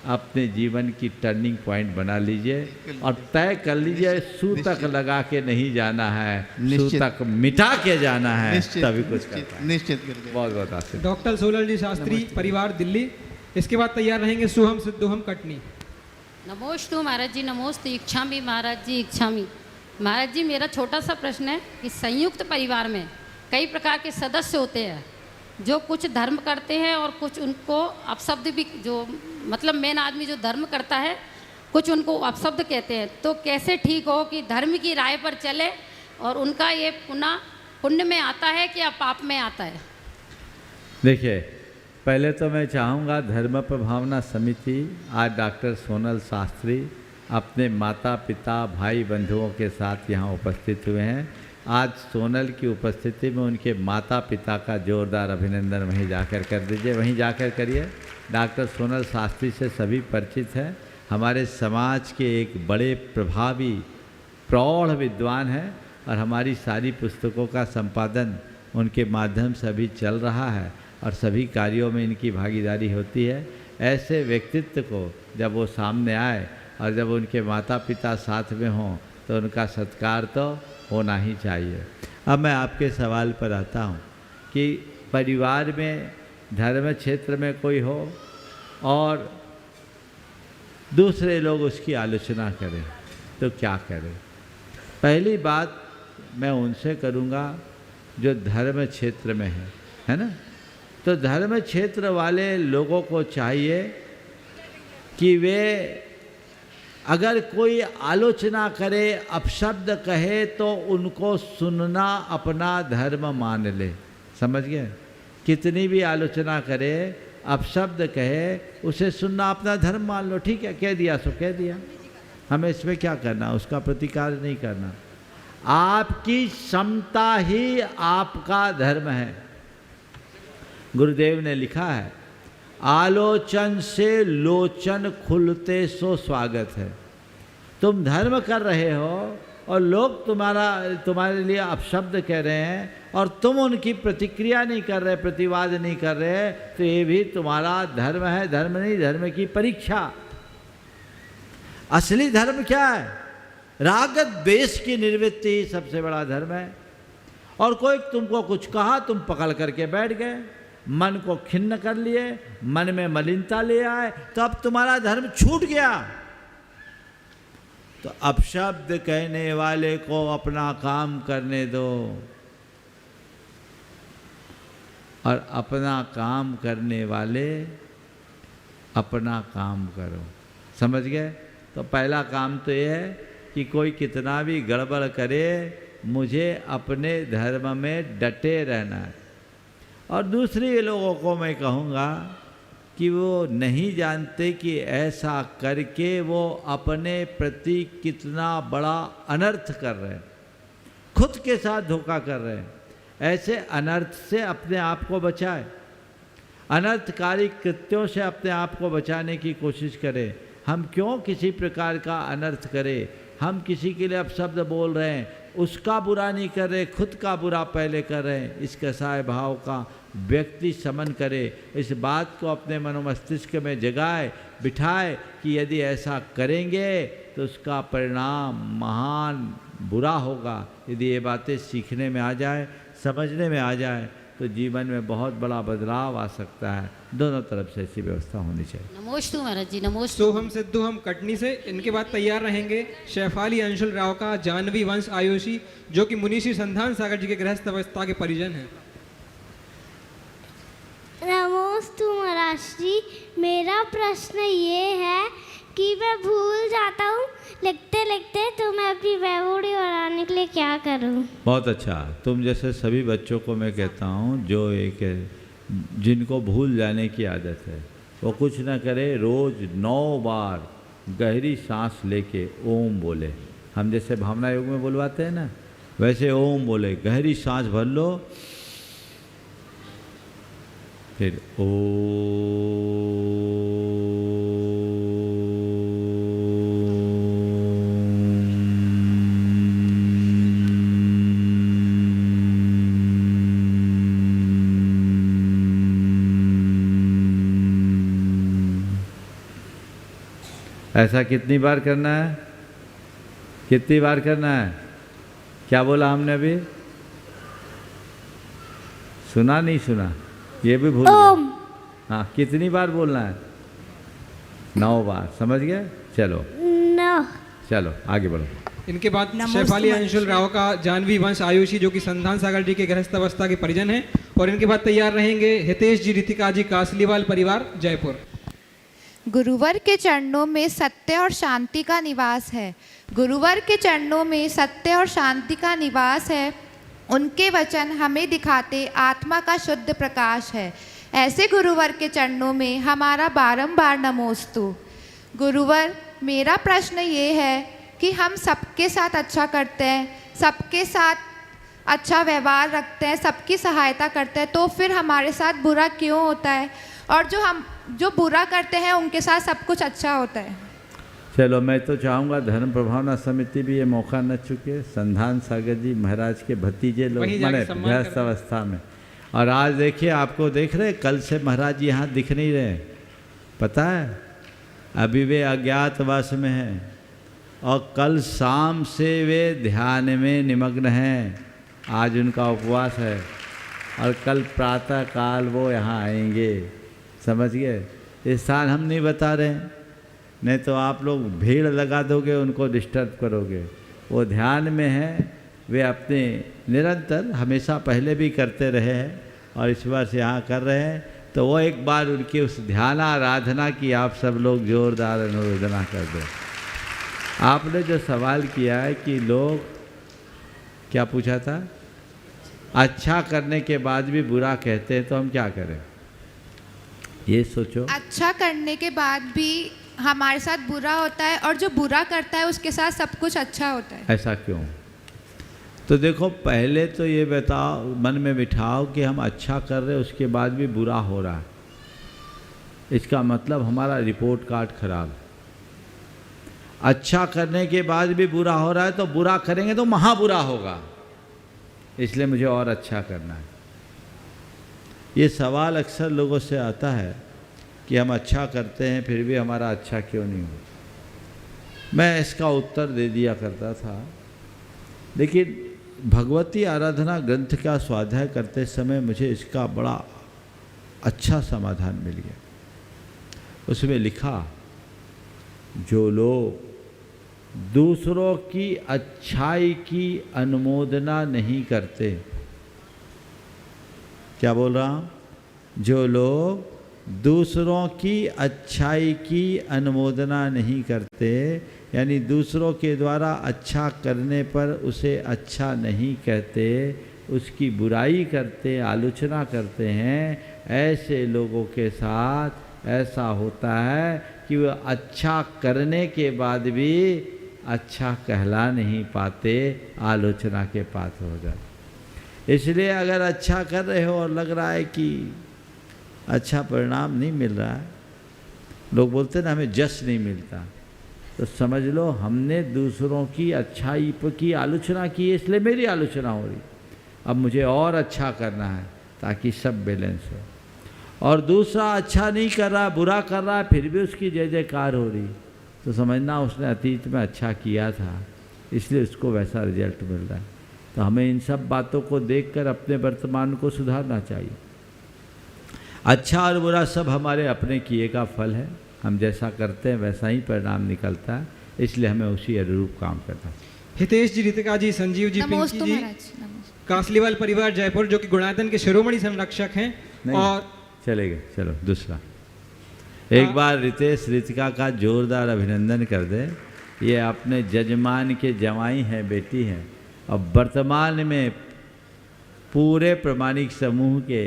S4: अपने जीवन की टर्निंग पॉइंट बना लीजिए और तय कर लीजिए, सूतक लगा के नहीं जाना है, सूतक मिटा के जाना है, तभी कुछ करना है।
S15: निश्चित।
S4: बहुत बहुत आशीर्वाद।
S2: डॉक्टर सोलल जी शास्त्री, परिवार, दिल्ली। इसके बाद तैयार रहेंगे सुहम सिद्धोहम कटनी।
S16: नमोस्तु महाराज जी, नमोस्तु। इच्छामी महाराज जी, इच्छामी। महाराज जी, मेरा छोटा सा प्रश्न है कि संयुक्त परिवार में कई प्रकार के सदस्य होते हैं जो कुछ धर्म करते हैं और कुछ उनको अपशब्द भी, जो मतलब मेन आदमी जो धर्म करता है, कुछ उनको अपशब्द कहते हैं। तो कैसे ठीक हो कि धर्म की राय पर चले और उनका ये पुनः पुण्य में आता है कि या पाप में आता है?
S4: देखिए, पहले तो मैं चाहूँगा धर्म प्रभावना समिति आज डॉक्टर सोनल शास्त्री अपने माता पिता भाई बंधुओं के साथ यहाँ उपस्थित हुए हैं आज सोनल की उपस्थिति में उनके माता पिता का जोरदार अभिनंदन वहीं जाकर कर दीजिए, वहीं जाकर करिए। डॉक्टर सोनल शास्त्री से सभी परिचित हैं, हमारे समाज के एक बड़े प्रभावी प्रौढ़ विद्वान हैं और हमारी सारी पुस्तकों का संपादन उनके माध्यम से अभी चल रहा है और सभी कार्यों में इनकी भागीदारी होती है। ऐसे व्यक्तित्व को जब वो सामने आए और जब उनके माता पिता साथ में हों तो उनका सत्कार तो होना ही चाहिए। अब मैं आपके सवाल पर आता हूँ कि परिवार में धर्म क्षेत्र में कोई हो और दूसरे लोग उसकी आलोचना करें तो क्या करें। पहली बात मैं उनसे करूँगा जो धर्म क्षेत्र में है ना। तो धर्म क्षेत्र वाले लोगों को चाहिए कि वे अगर कोई आलोचना करे, अपशब्द कहे तो उनको सुनना अपना धर्म मान ले। समझ गए? कितनी भी आलोचना करे, अपशब्द कहे, उसे सुनना अपना धर्म मान लो। ठीक है, कह दिया सो कह दिया, हमें इसमें क्या करना, उसका प्रतिकार नहीं करना। आपकी क्षमता ही आपका धर्म है। गुरुदेव ने लिखा है, आलोचन से लोचन खुलते सो स्वागत है। तुम धर्म कर रहे हो और लोग तुम्हारे लिए अपशब्द कह रहे हैं और तुम उनकी प्रतिक्रिया नहीं कर रहे, प्रतिवाद नहीं कर रहे, तो ये भी तुम्हारा धर्म है। धर्म नहीं, धर्म की परीक्षा। असली धर्म क्या है? राग द्वेष की निवृत्ति ही सबसे बड़ा धर्म है। और कोई तुमको कुछ कहा, तुम पकड़ करके बैठ गए, मन को खिन्न कर लिए, मन में मलिनता ले आए, तो अब तुम्हारा धर्म छूट गया। तो अपशब्द कहने वाले को अपना काम करने दो और अपना काम करने वाले अपना काम करो। समझ गए? तो पहला काम तो ये है कि कोई कितना भी गड़बड़ करे, मुझे अपने धर्म में डटे रहना है। और दूसरे लोगों को मैं कहूँगा कि वो नहीं जानते कि ऐसा करके वो अपने प्रति कितना बड़ा अनर्थ कर रहे हैं, खुद के साथ धोखा कर रहे हैं। ऐसे अनर्थ से अपने आप को बचाए, अनर्थकारी कृत्यों से अपने आप को बचाने की कोशिश करें। हम क्यों किसी प्रकार का अनर्थ करें? हम किसी के लिए अपशब्द बोल रहे हैं, उसका बुरा नहीं कर रहे, खुद का बुरा पहले कर रहे हैं। इस कसाय भाव का व्यक्ति समन करे, इस बात को अपने मनोमस्तिष्क में जगाए, बिठाए कि यदि ऐसा करेंगे तो उसका परिणाम महान बुरा होगा। यदि ये बातें सीखने में आ जाए, समझने में आ जाए, तो जीवन में बहुत बड़ा बदलाव आ सकता है। दोनों तरफ से ऐसी व्यवस्था होनी चाहिए।
S16: नमोस्तु महाराज जी, नमोस्तु।
S2: सोहम सिद्धू हम कटनी से। इनके बाद तैयार रहेंगे शेफाली अंशुल राव का जानवी वंश आयुषी, जो कि मुनीषी संधान सागर जी के गृहस्थ अवस्था के परिजन हैं।
S17: नमोस्तु महाराज जी, मेरा प्रश्न ये है कि मैं भूल जाता हूँ लिखते लिखते, तो मैं अपनी मेमोरी बढ़ाने के लिए क्या करूँ?
S4: बहुत अच्छा। तुम जैसे सभी बच्चों को मैं कहता हूँ जो जिनको भूल जाने की आदत है, वो कुछ ना करे, रोज़ 9 बार गहरी सांस लेके ओम बोले। हम जैसे भावना योग में बुलवाते हैं ना, वैसे ओम बोले, गहरी सांस भर लो, फिर ऐसा कितनी बार करना है? कितनी बार करना है? क्या बोला हमने अभी? सुना नहीं सुना? ये भी भूल गए। हाँ, कितनी बार बोलना है? 9 बार। समझ गए? चलो
S17: 9।
S4: चलो आगे बढ़ो।
S2: इनके बाद शेफाली अंशुल राव का जानवी वंश आयुषी, जो कि संधान सागर जी के गृहस्थ अवस्था के परिजन हैं। और इनके बाद तैयार रहेंगे हितेश जी, रितिका जी, कासलीवाल परिवार, जयपुर।
S18: गुरुवर के चरणों में सत्य और शांति का निवास है। गुरुवर के चरणों में सत्य और शांति का निवास है। उनके वचन हमें दिखाते आत्मा का शुद्ध प्रकाश है। ऐसे गुरुवर के चरणों में हमारा बारंबार नमोस्तु। गुरुवर, मेरा प्रश्न ये है कि हम सबके साथ अच्छा करते हैं, सबके साथ अच्छा व्यवहार रखते हैं, सबकी सहायता करते हैं, तो फिर हमारे साथ बुरा क्यों होता है? और जो बुरा करते हैं उनके साथ सब कुछ अच्छा होता है।
S4: चलो, मैं तो चाहूँगा धर्म प्रभावना समिति भी ये मौका न चुके। संधान सागर जी महाराज के भतीजे लोग मैंने गृहस्थ अवस्था में, और आज देखिए आपको देख रहे, कल से महाराज जी यहाँ दिख नहीं रहे, पता है, अभी वे अज्ञातवास में हैं और कल शाम से वे ध्यान में निमग्न हैं। आज उनका उपवास है और कल प्रातः काल वो यहाँ आएंगे, समझ गए? ये स्थान हम नहीं बता रहे हैं, नहीं तो आप लोग भीड़ लगा दोगे, उनको डिस्टर्ब करोगे। वो ध्यान में हैं, वे अपने निरंतर हमेशा पहले भी करते रहे हैं और इस बार से यहाँ कर रहे हैं, तो वो एक बार उनकी उस ध्यान आराधना की आप सब लोग जोरदार अनुमोदना कर दें। आपने जो सवाल किया है कि लोग, क्या पूछा था, अच्छा करने के बाद भी बुरा कहते हैं, तो हम क्या करें? ये सोचो।
S18: अच्छा करने के बाद भी हमारे साथ बुरा होता है और जो बुरा करता है उसके साथ सब कुछ अच्छा होता है।
S4: ऐसा क्यों? तो देखो, पहले तो ये बताओ, मन में बिठाओ कि हम अच्छा कर रहे हैं उसके बाद भी बुरा हो रहा है, इसका मतलब हमारा रिपोर्ट कार्ड खराब। अच्छा करने के बाद भी बुरा हो रहा है तो बुरा करेंगे तो महाबुरा होगा, इसलिए मुझे और अच्छा करना है। ये सवाल अक्सर लोगों से आता है कि हम अच्छा करते हैं फिर भी हमारा अच्छा क्यों नहीं होता। मैं इसका उत्तर दे दिया करता था, लेकिन भगवती आराधना ग्रंथ का स्वाध्याय करते समय मुझे इसका बड़ा अच्छा समाधान मिल गया। उसमें लिखा, जो लोग दूसरों की अच्छाई की अनुमोदना नहीं करते, क्या बोल रहा हूँ, जो लोग दूसरों की अच्छाई की अनुमोदना नहीं करते, यानी दूसरों के द्वारा अच्छा करने पर उसे अच्छा नहीं कहते, उसकी बुराई करते, आलोचना करते हैं, ऐसे लोगों के साथ ऐसा होता है कि वह अच्छा करने के बाद भी अच्छा कहला नहीं पाते, आलोचना के पात्र हो जाते। इसलिए अगर अच्छा कर रहे हो और लग रहा है कि अच्छा परिणाम नहीं मिल रहा है, लोग बोलते ना हमें जस नहीं मिलता, तो समझ लो हमने दूसरों की अच्छाई की आलोचना की, इसलिए मेरी आलोचना हो रही। अब मुझे और अच्छा करना है ताकि सब बैलेंस हो। और दूसरा अच्छा नहीं कर रहा, बुरा कर रहा है, फिर भी उसकी जय जयकार हो रही, तो समझना उसने अतीत में अच्छा किया था, इसलिए उसको वैसा रिजल्ट मिल रहा है। तो हमें इन सब बातों को देखकर अपने वर्तमान को सुधारना चाहिए। अच्छा और बुरा सब हमारे अपने किए का फल है, हम जैसा करते हैं वैसा ही परिणाम निकलता है, इसलिए हमें उसी अनुरूप काम करना है।
S2: हितेश जी, रितिका जी, संजीव जी, पिंकी जी, कासलीवाल परिवार जयपुर, जो कि गुणायतन के शिरोमणि संरक्षक हैं। और
S4: चलेगा, चलो दूसरा एक बार रितेश रितिका का जोरदार अभिनंदन कर दे। ये अपने जजमान के जवाई हैं, बेटी हैं, और वर्तमान में पूरे प्रमाणिक समूह के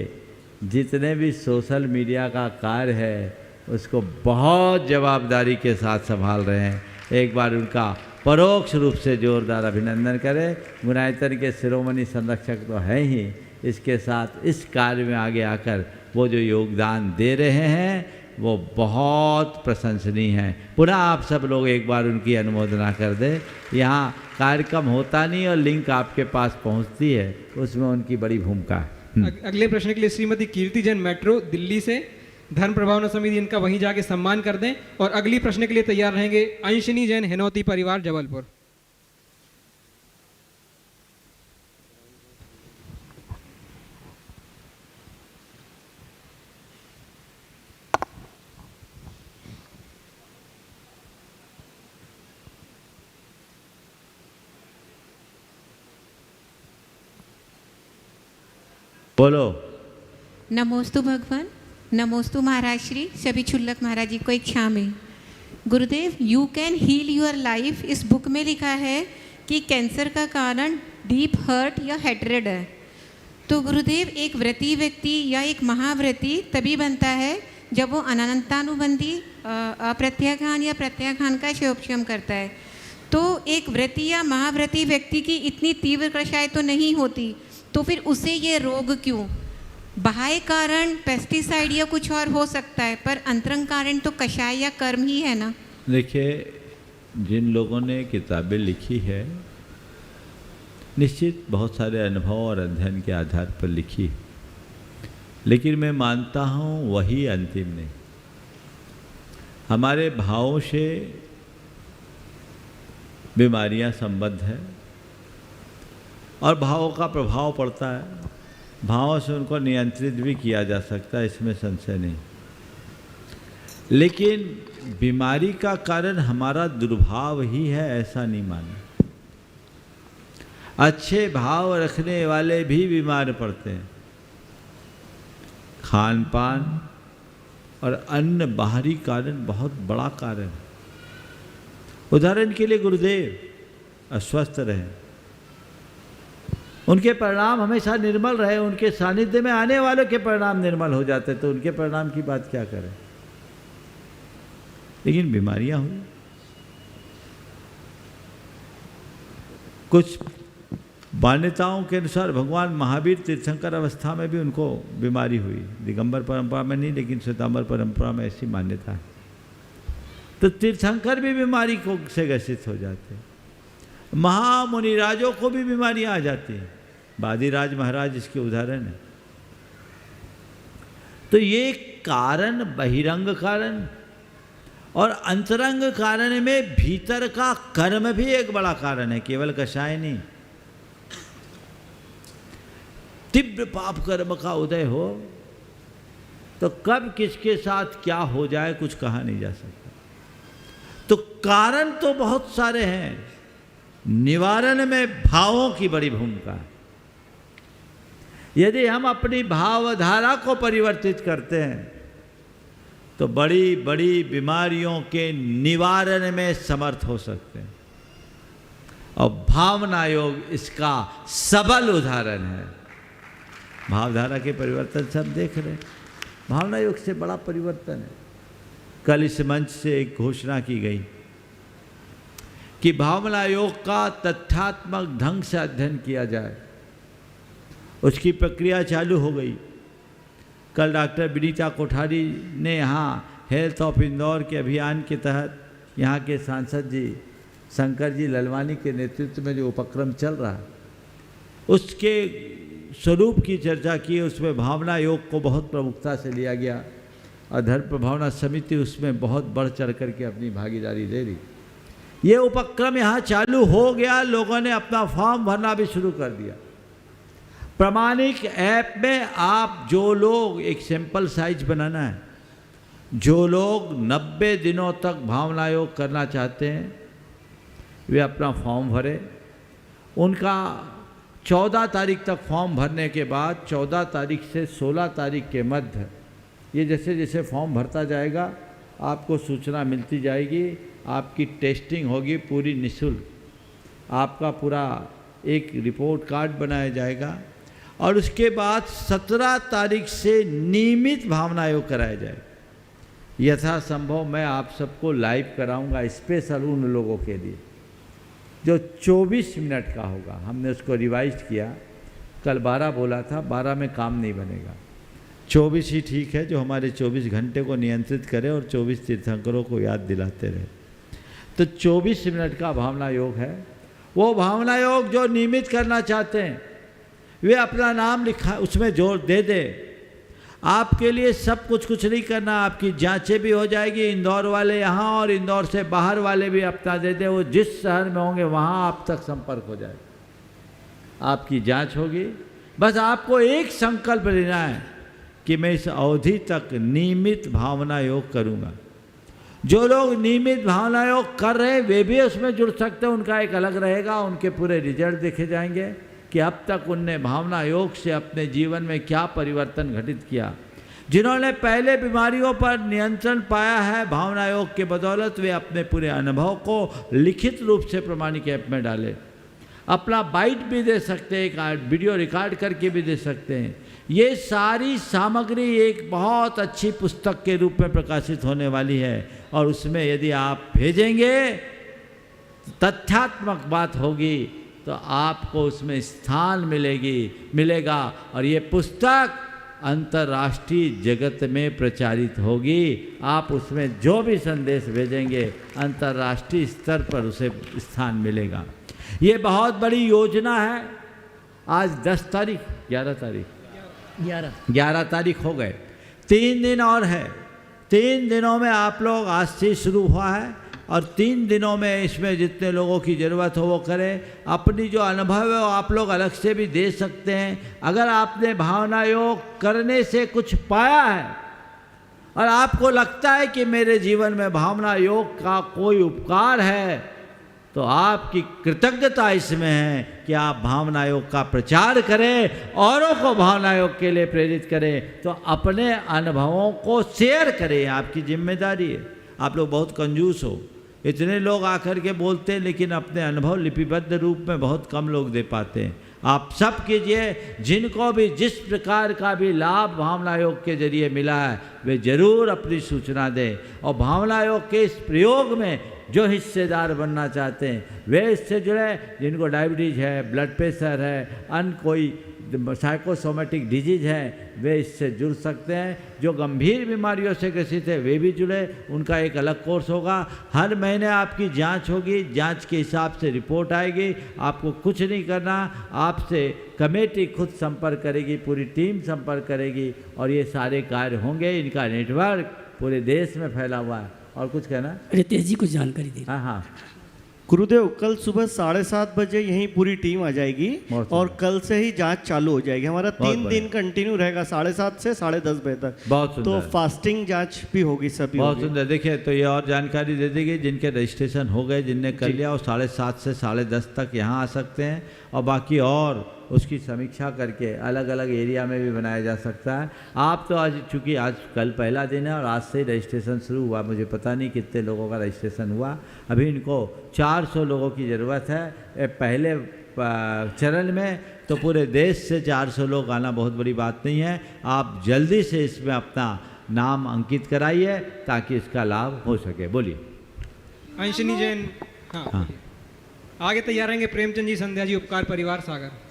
S4: जितने भी सोशल मीडिया का कार्य है उसको बहुत जवाबदारी के साथ संभाल रहे हैं। एक बार उनका परोक्ष रूप से जोरदार अभिनंदन करें। गुणायतन के शिरोमणि संरक्षक तो हैं ही, इसके साथ इस कार्य में आगे आकर वो जो योगदान दे रहे हैं वो बहुत प्रशंसनीय है। पुनः आप सब लोग एक बार उनकी अनुमोदना कर दें। यहाँ कार्यक्रम होता नहीं और लिंक आपके पास पहुँचती है, उसमें उनकी बड़ी भूमिका है।
S2: अगले प्रश्न के लिए श्रीमती कीर्ति जैन, मेट्रो दिल्ली से, धर्म प्रभावना समिति, इनका वहीं जाके सम्मान कर दें। और अगली प्रश्न के लिए तैयार रहेंगे अंशनी जैन, हिनौती परिवार, जबलपुर।
S4: बोलो।
S19: नमोस्तु भगवान, नमोस्तु महाराज श्री, सभी क्षुल्लक महाराज जी को एक क्षमा। गुरुदेव, you can heal your life, इस बुक में लिखा है कि कैंसर का कारण डीप हर्ट या हेट्रेड है। तो गुरुदेव, एक व्रती व्यक्ति या एक महाव्रती तभी बनता है जब वो अनंतानुबंधी अप्रत्याख्यान या प्रत्याख्यान का क्षोभक्षम करता है। तो एक व्रती या महाव्रती व्यक्ति की इतनी तीव्र कषाय तो नहीं होती, तो फिर उसे ये रोग क्यों? बाह्य कारण पेस्टिसाइड या कुछ और हो सकता है, पर अंतरंग कारण तो कषाय या कर्म ही है ना।
S4: देखिए, जिन लोगों ने किताबें लिखी है निश्चित बहुत सारे अनुभव और अध्ययन के आधार पर लिखी, लेकिन मैं मानता हूँ वही अंतिम नहीं। हमारे भावों से बीमारियाँ संबद्ध है और भावों का प्रभाव पड़ता है। भावों से उनको नियंत्रित भी किया जा सकता है, इसमें संशय नहीं। लेकिन बीमारी का कारण हमारा दुर्भाव ही है, ऐसा नहीं मानना। अच्छे भाव रखने वाले भी बीमार पड़ते हैं। खान पान और अन्य बाहरी कारण बहुत बड़ा कारण है। उदाहरण के लिए गुरुदेव अस्वस्थ रहे, उनके परिणाम हमेशा निर्मल रहे, उनके सानिध्य में आने वालों के परिणाम निर्मल हो जाते, तो उनके परिणाम की बात क्या करें। लेकिन बीमारियां हुई, कुछ मान्यताओं के अनुसार भगवान महावीर तीर्थंकर अवस्था में भी उनको बीमारी हुई। दिगंबर परंपरा में नहीं, लेकिन श्वेतांबर परंपरा में ऐसी मान्यता है। तो तीर्थंकर भी बीमारी को से ग्रसित हो जाते हैं। महामुनिराजों को भी बीमारियां आ जाती हैं। बादीराज महाराज इसके उदाहरण है। तो ये कारण, बहिरंग कारण और अंतरंग कारण में भीतर का कर्म भी एक बड़ा कारण है, केवल कषाय नहीं। तीव्र पाप कर्म का उदय हो तो कब किसके साथ क्या हो जाए कुछ कहा नहीं जा सकता। तो कारण तो बहुत सारे हैं, निवारण में भावों की बड़ी भूमिका है। यदि हम अपनी भावधारा को परिवर्तित करते हैं तो बड़ी बड़ी बीमारियों के निवारण में समर्थ हो सकते हैं, और भावना योग इसका सबल उदाहरण है। भावधारा के परिवर्तन सब देख रहे हैं, भावना योग से बड़ा परिवर्तन है। कल इस मंच से एक घोषणा की गई कि भावना योग का तथ्यात्मक ढंग से अध्ययन किया जाए, उसकी प्रक्रिया चालू हो गई। कल डॉक्टर विनीता कोठारी ने यहाँ हेल्थ ऑफ इंदौर के अभियान के तहत यहाँ के सांसद जी शंकर जी ललवानी के नेतृत्व में जो उपक्रम चल रहा है उसके स्वरूप की चर्चा की। उसमें भावना योग को बहुत प्रमुखता से लिया गया और धर्म प्रभावना समिति उसमें बहुत बढ़ चढ़ करके अपनी भागीदारी दे रही। ये उपक्रम यहाँ चालू हो गया, लोगों ने अपना फॉर्म भरना भी शुरू कर दिया। प्रमाणिक ऐप में आप जो लोग, एक सैंपल साइज बनाना है, जो लोग 90 दिनों तक भावना योग करना चाहते हैं वे अपना फॉर्म भरें। उनका 14 तारीख तक फॉर्म भरने के बाद 14 तारीख से 16 तारीख के मध्य ये जैसे जैसे फॉर्म भरता जाएगा आपको सूचना मिलती जाएगी। आपकी टेस्टिंग होगी पूरी निःशुल्क, आपका पूरा एक रिपोर्ट कार्ड बनाया जाएगा और उसके बाद 17 तारीख से नियमित भावना योग कराया जाएगा। यथासंभव मैं आप सबको लाइव कराऊंगा, स्पेशल उन लोगों के लिए जो 24 मिनट का होगा। हमने उसको रिवाइज किया, कल 12 बोला था, 12 में काम नहीं बनेगा, 24 ही ठीक है, जो हमारे 24 घंटे को नियंत्रित करे और 24 तीर्थंकरों को याद दिलाते रहे। तो 24 मिनट का भावना योग है। वो भावना योग जो नियमित करना चाहते हैं वे अपना नाम लिखा, उसमें जोर दे दे। आपके लिए सब कुछ नहीं करना, आपकी जांचें भी हो जाएगी। इंदौर वाले यहाँ और इंदौर से बाहर वाले भी अपना दे दे, वो जिस शहर में होंगे वहाँ आप तक संपर्क हो जाएगा, आपकी जांच होगी। बस आपको एक संकल्प लेना है कि मैं इस अवधि तक नियमित भावना योग करूँगा। जो लोग नियमित भावना योग कर रहे हैं वे भी उसमें जुड़ सकते हैं, उनका एक अलग रहेगा, उनके पूरे रिजल्ट देखे जाएंगे कि अब तक उनने भावना योग से अपने जीवन में क्या परिवर्तन घटित किया। जिन्होंने पहले बीमारियों पर नियंत्रण पाया है भावना योग के बदौलत, वे अपने पूरे अनुभव को लिखित रूप से प्रमाणिक ऐप में डालें। अपना बाइट भी दे सकते हैं, एक वीडियो रिकॉर्ड करके भी दे सकते हैं। ये सारी सामग्री एक बहुत अच्छी पुस्तक के रूप में प्रकाशित होने वाली है और उसमें यदि आप भेजेंगे तथ्यात्मक बात होगी तो आपको उसमें स्थान मिलेगा और ये पुस्तक अंतर्राष्ट्रीय जगत में प्रचारित होगी। आप उसमें जो भी संदेश भेजेंगे अंतर्राष्ट्रीय स्तर पर उसे स्थान मिलेगा। ये बहुत बड़ी योजना है। आज 10 तारीख 11 तारीख हो गए, 3 दिन और है। 3 दिनों में आप लोग आज से शुरू हुआ है और 3 दिनों में इसमें जितने लोगों की ज़रूरत हो वो करें। अपनी जो अनुभव है वो आप लोग अलग से भी दे सकते हैं। अगर आपने भावना योग करने से कुछ पाया है और आपको लगता है कि मेरे जीवन में भावना योग का कोई उपकार है, तो आपकी कृतज्ञता इसमें है कि आप भावना योग का प्रचार करें, औरों को भावना योग के लिए प्रेरित करें, तो अपने अनुभवों को शेयर करें। आपकी जिम्मेदारी है। आप लोग बहुत कंजूस हो, इतने लोग आकर के बोलते हैं लेकिन अपने अनुभव लिपिबद्ध रूप में बहुत कम लोग दे पाते हैं। आप सब कीजिए। जिनको भी जिस प्रकार का भी लाभ भावना योग के जरिए मिला है वे जरूर अपनी सूचना दें, और भावना योग के इस प्रयोग में जो हिस्सेदार बनना चाहते हैं वे इससे जुड़े। जिनको डायबिटीज़ है, ब्लड प्रेशर है, अन्य कोई साइकोसोमेटिक डिजीज है, वे इससे जुड़ सकते हैं। जो गंभीर बीमारियों से ग्रसित है वे भी जुड़े। उनका एक अलग कोर्स होगा। हर महीने आपकी जांच होगी, जांच के हिसाब से रिपोर्ट आएगी। आपको कुछ नहीं करना, आपसे कमेटी खुद संपर्क करेगी, पूरी टीम संपर्क करेगी और ये सारे कार्य होंगे। इनका नेटवर्क पूरे देश में फैला हुआ है। और कुछ कहना?
S1: रितेश जी कुछ जानकारी दी।
S4: हाँ।
S20: गुरुदेव, कल सुबह 7:30 बजे यहीं पूरी टीम आ जाएगी और कल से ही जांच चालू हो जाएगी। हमारा 3 दिन कंटिन्यू रहेगा 7:30 से 10:30 बजे तक।
S4: बहुत सुंदर।
S20: तो फास्टिंग जांच भी होगी सभी।
S4: बहुत सुंदर। देखिए, तो ये और जानकारी दे देगी। जिनके रजिस्ट्रेशन हो गए, जिनने कर लिया, वो 7:30 से 10:30 तक यहाँ आ सकते हैं और बाकी और उसकी समीक्षा करके अलग अलग एरिया में भी बनाया जा सकता है। आप तो आज, चूँकि आज कल पहला दिन है और आज से ही रजिस्ट्रेशन शुरू हुआ, मुझे पता नहीं कितने लोगों का रजिस्ट्रेशन हुआ। अभी इनको 400 लोगों की ज़रूरत है पहले चरण में। तो पूरे देश से 400 लोग आना बहुत बड़ी बात नहीं है। आप जल्दी से इसमें अपना नाम अंकित कराइए ताकि इसका लाभ हो सके। बोलिए।
S2: अंशनी जैन। हाँ। आगे तैयार रहेंगे प्रेमचंद जी, संध्या जी, उपकार परिवार, सागर।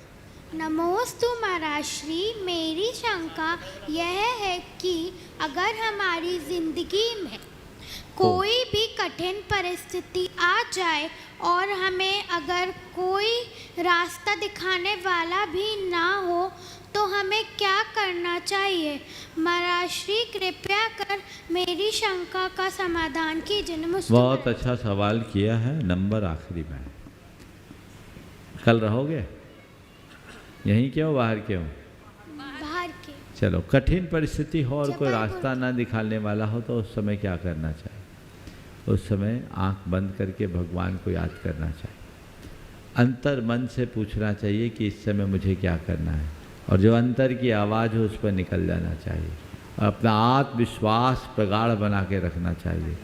S17: नमोस्तु महाराज श्री। मेरी शंका यह है कि अगर हमारी जिंदगी में कोई भी कठिन परिस्थिति आ जाए और हमें अगर कोई रास्ता दिखाने वाला भी ना हो तो हमें क्या करना चाहिए? महाराज श्री कृपया कर मेरी शंका का समाधान कीजिए। नमस्ते।
S4: बहुत अच्छा सवाल किया है। नंबर आखिरी में। कल रहोगे यहीं? क्यों बाहर क्यों?
S17: बाहर के।
S4: चलो, कठिन परिस्थिति हो और कोई रास्ता ना दिखाने वाला हो तो उस समय क्या करना चाहिए? उस समय आंख बंद करके भगवान को याद करना चाहिए। अंतर मन से पूछना चाहिए कि इस समय मुझे क्या करना है, और जो अंतर की आवाज़ हो उस पर निकल जाना चाहिए। और अपना आत्मविश्वास प्रगाढ़ बना के रखना चाहिए।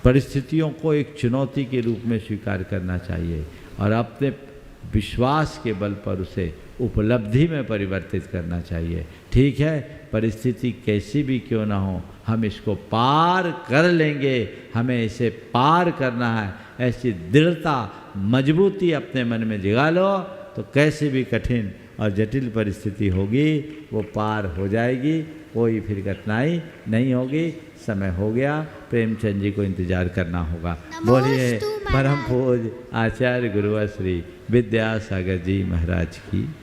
S4: परिस्थितियों को एक चुनौती के रूप में स्वीकार करना चाहिए और अपने विश्वास के बल पर उसे उपलब्धि में परिवर्तित करना चाहिए। ठीक है, परिस्थिति कैसी भी क्यों ना हो, हम इसको पार कर लेंगे। हमें इसे पार करना है, ऐसी दृढ़ता, मजबूती अपने मन में जगा लो तो कैसी भी कठिन और जटिल परिस्थिति होगी वो पार हो जाएगी। कोई फिर कठिनाई नहीं होगी। समय हो गया, प्रेमचंद जी को इंतजार करना होगा। बोलिए परम पूज्य आचार्य गुरुवर श्री विद्यासागर जी महाराज की